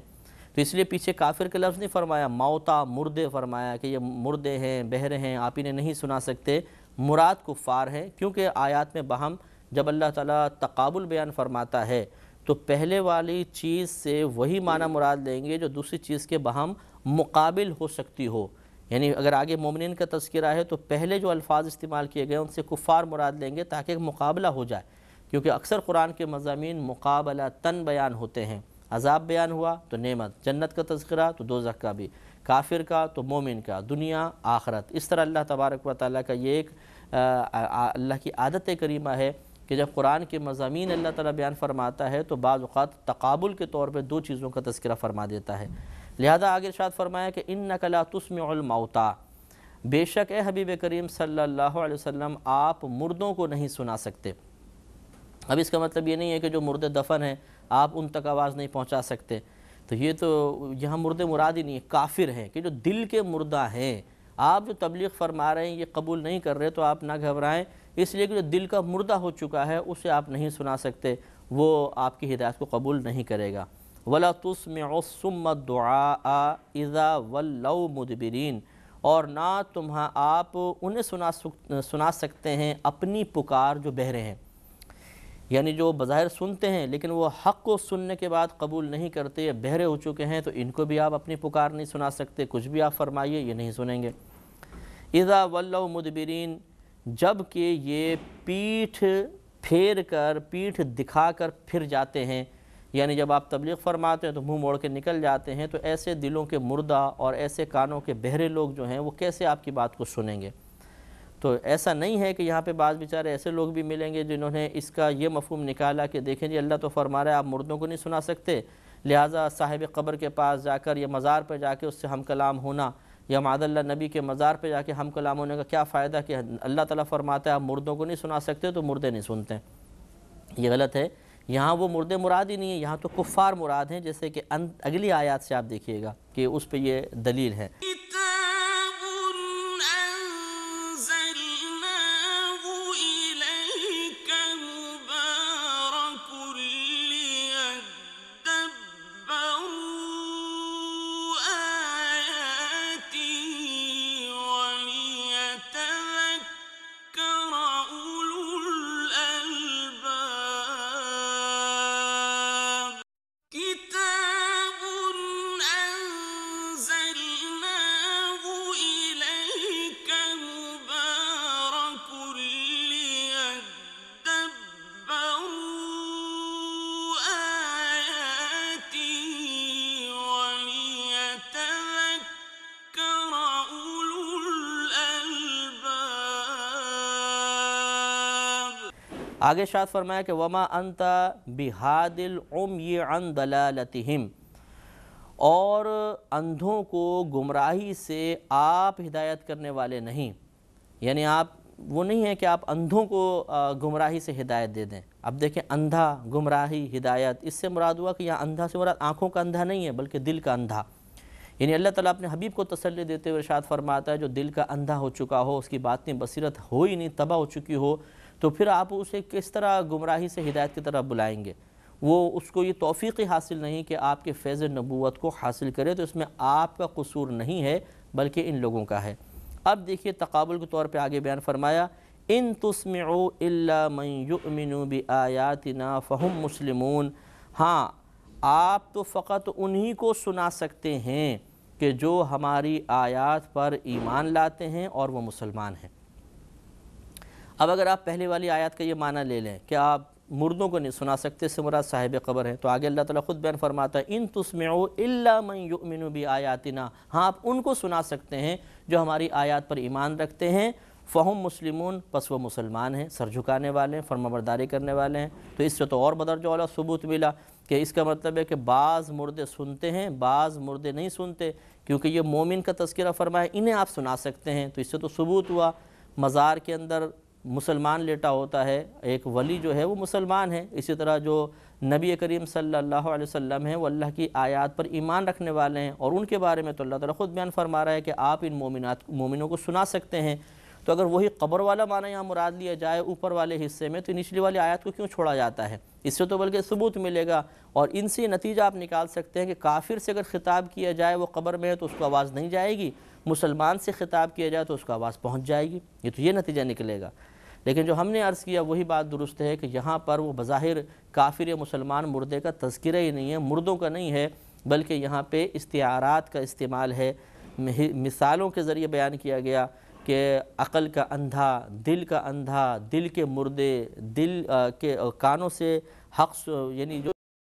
تو اس لیے پیچھے کافر کا لفظ نہیں فرمایا، موتا مردے فرمایا کہ یہ مردے ہیں، بہرے ہیں، آپ انہیں نہیں سنا سکتے، مراد کفار ہے، کیونکہ آیات میں باہم جب اللہ تعالیٰ تقابل بیان فرماتا ہے تو پہلے والی چیز سے وہی معنی مراد لیں گے جو دوسری چیز کے باہم مقابل ہو سکتی ہو، یعنی اگر آگے مومنین کا تذکرہ ہے تو پہلے جو الفاظ استعمال کیے گئے ان سے کفار مراد لیں گے تاکہ ایک مقابلہ ہو جائے، کیونکہ اکثر قرآن کے مضامین مقابلہ تن بیان ہوتے ہیں، عذاب بیان ہوا تو نعمت، جنت کا تذکرہ تو دوزخ کا بھی، کافر کا تو مومن کا، دنیا آخرت، اس طرح اللہ تبارک و تعالیٰ کا یہ ایک اللہ کی عادت کریمہ ہے کہ جب قرآن کے مضامین اللہ تعالیٰ بیان فرماتا ہے تو بعض اوقات تقابل کے طور پہ دو چیزوں کا تذکرہ فرما دیتا ہے۔ لہذا آگے ارشاد فرمایا کہ اِنَّكَ لَا تُسْمِعُ الْمَوْتَى، بے شک اے حبیب کریم صلی اللہ علیہ وسلم آپ مردوں کو نہیں سنا سکتے۔ اب اس کا مطلب یہ نہیں ہے کہ جو مردے دفن ہیں آپ ان تک آواز نہیں پہنچا سکتے، تو یہ تو یہاں مردے مراد ہی نہیں ہے، کافر ہیں کہ جو دل کے مردہ ہیں، آپ جو تبلیغ فرما رہے ہیں یہ قبول نہیں کر رہے تو آپ نہ گھبرائیں، اس لیے کہ جو دل کا مردہ ہو چکا ہے اسے آپ نہیں سنا سکتے، وہ آپ کی ہدایت کو قبول نہیں کرے گا۔ وَلَا تُسْمِعُ الصُّمَّ الدُّعَاءَ إِذَا وَلَّوْا مُدْبِرِينَ، اور نہ آپ انہیں سنا سکتے ہیں اپنی پکار جو بہرے ہیں، یعنی جو بظاہر سنتے ہیں لیکن وہ حق کو سننے کے بعد قبول نہیں کرتے یا بہرے ہو چکے ہیں، تو ان کو بھی آپ اپنی پکار نہیں سنا سکتے، کچھ بھی آپ فرمائیے یہ نہیں سنیں گے۔ اِذَا وَلَّوْا مُدْبِرِينَ، جب کہ یہ پیٹھ پھیر کر، پیٹھ دکھا کر پھر جاتے ہیں، یعنی جب آپ تبلیغ فرماتے ہیں تو منہ موڑ کے نکل جاتے ہیں، تو ایسے دلوں کے مردہ اور ایسے کانوں کے بہرے لوگ جو ہیں وہ کیسے آپ کی بات کو سنیں گے؟ تو ایسا نہیں ہے کہ یہاں پہ بعض بیچارے ایسے لوگ بھی ملیں گے جنہوں نے اس کا یہ مفہوم نکالا کہ دیکھیں جی اللہ تو فرما رہا ہے آپ مردوں کو نہیں سنا سکتے، لہٰذا صاحب قبر کے پاس جا کر یا مزار پہ جا کے اس سے ہم کلام ہونا، یا معاذ اللہ نبی کے مزار پہ جا کے ہم کلام ہونے کا کیا فائدہ کہ اللہ تعالیٰ فرماتا ہے آپ مردوں کو نہیں سنا سکتے تو مردے نہیں سنتے، یہ غلط ہے۔ یہاں وہ مردے مراد ہی نہیں ہے، یہاں تو کفار مراد ہیں، جیسے کہ اگلی آیات سے آپ دیکھیے گا کہ اس پہ یہ دلیل ہے۔ كتاب أنزلناه إليك مبارك ليدبروا آگے ارشاد فرمایا کہ وما انت بہاد العمی عن ضلالتہم، اور اندھوں کو گمراہی سے آپ ہدایت کرنے والے نہیں، یعنی آپ وہ نہیں ہے کہ آپ اندھوں کو گمراہی سے ہدایت دے دیں۔ اب دیکھیں اندھا، گمراہی، ہدایت، اس سے مراد ہوا کہ یہاں اندھا سے مراد آنکھوں کا اندھا نہیں ہے بلکہ دل کا اندھا، یعنی اللہ تعالیٰ اپنے حبیب کو تسلی دیتے ہوئے ارشاد فرماتا ہے جو دل کا اندھا ہو چکا ہو، اس کی باطنی بصیرت ہو ہی نہیں، تباہ ہو چکی ہو، تو پھر آپ اسے کس طرح گمراہی سے ہدایت کی طرف بلائیں گے؟ وہ اس کو یہ توفیق حاصل نہیں کہ آپ کے فیض نبوت کو حاصل کرے، تو اس میں آپ کا قصور نہیں ہے بلکہ ان لوگوں کا ہے۔ اب دیکھیے تقابل کے طور پہ آگے بیان فرمایا ان تسمعوا الا من یؤمن بآیاتنا فہم مسلمون، ہاں آپ تو فقط انہی کو سنا سکتے ہیں کہ جو ہماری آیات پر ایمان لاتے ہیں اور وہ مسلمان ہیں۔ اب اگر آپ پہلے والی آیات کا یہ معنی لے لیں کہ آپ مردوں کو نہیں سنا سکتے، اس سے مراد صاحب قبر ہیں، تو آگے اللہ تعالیٰ خود بیان فرماتا ہے ان تسمعوا الا من یؤمن بآیاتنا، ہاں آپ ان کو سنا سکتے ہیں جو ہماری آیات پر ایمان رکھتے ہیں، فہم مسلمون، پس وہ مسلمان ہیں، سر جھکانے والے ہیں، فرمانبرداری کرنے والے ہیں۔ تو اس سے تو اور بدرجہ والا ثبوت ملا کہ اس کا مطلب ہے کہ بعض مردے سنتے ہیں، بعض مردے نہیں سنتے، کیونکہ یہ مومن کا تذکرہ فرمایا انہیں آپ سنا سکتے ہیں، تو اس سے تو ثبوت ہوا مزار کے اندر مسلمان لیٹا ہوتا ہے، ایک ولی جو ہے وہ مسلمان ہے، اسی طرح جو نبی کریم صلی اللہ علیہ وسلم ہیں وہ اللہ کی آیات پر ایمان رکھنے والے ہیں، اور ان کے بارے میں تو اللہ تعالیٰ خود بیان فرما رہا ہے کہ آپ ان مومنوں کو سنا سکتے ہیں۔ تو اگر وہی قبر والا معنی یہاں مراد لیا جائے اوپر والے حصے میں، تو نچلی والی آیات کو کیوں چھوڑا جاتا ہے؟ اس سے تو بلکہ ثبوت ملے گا، اور ان سے نتیجہ آپ نکال سکتے ہیں کہ کافر سے اگر خطاب کیا جائے وہ قبر میں ہے تو اس کو آواز نہیں جائے گی، مسلمان سے خطاب کیا جائے تو اس کو آواز پہنچ جائے گی، یہ نتیجہ نکلے گا۔ لیکن جو ہم نے عرض کیا وہی بات درست ہے کہ یہاں پر وہ بظاہر کافر یا مسلمان مردے کا تذکرہ ہی نہیں ہے، مردوں کا نہیں ہے، بلکہ یہاں پہ استعارات کا استعمال ہے، مثالوں کے ذریعے بیان کیا گیا کہ عقل کا اندھا، دل کے مردے، دل کے کانوں سے حق، یعنی جو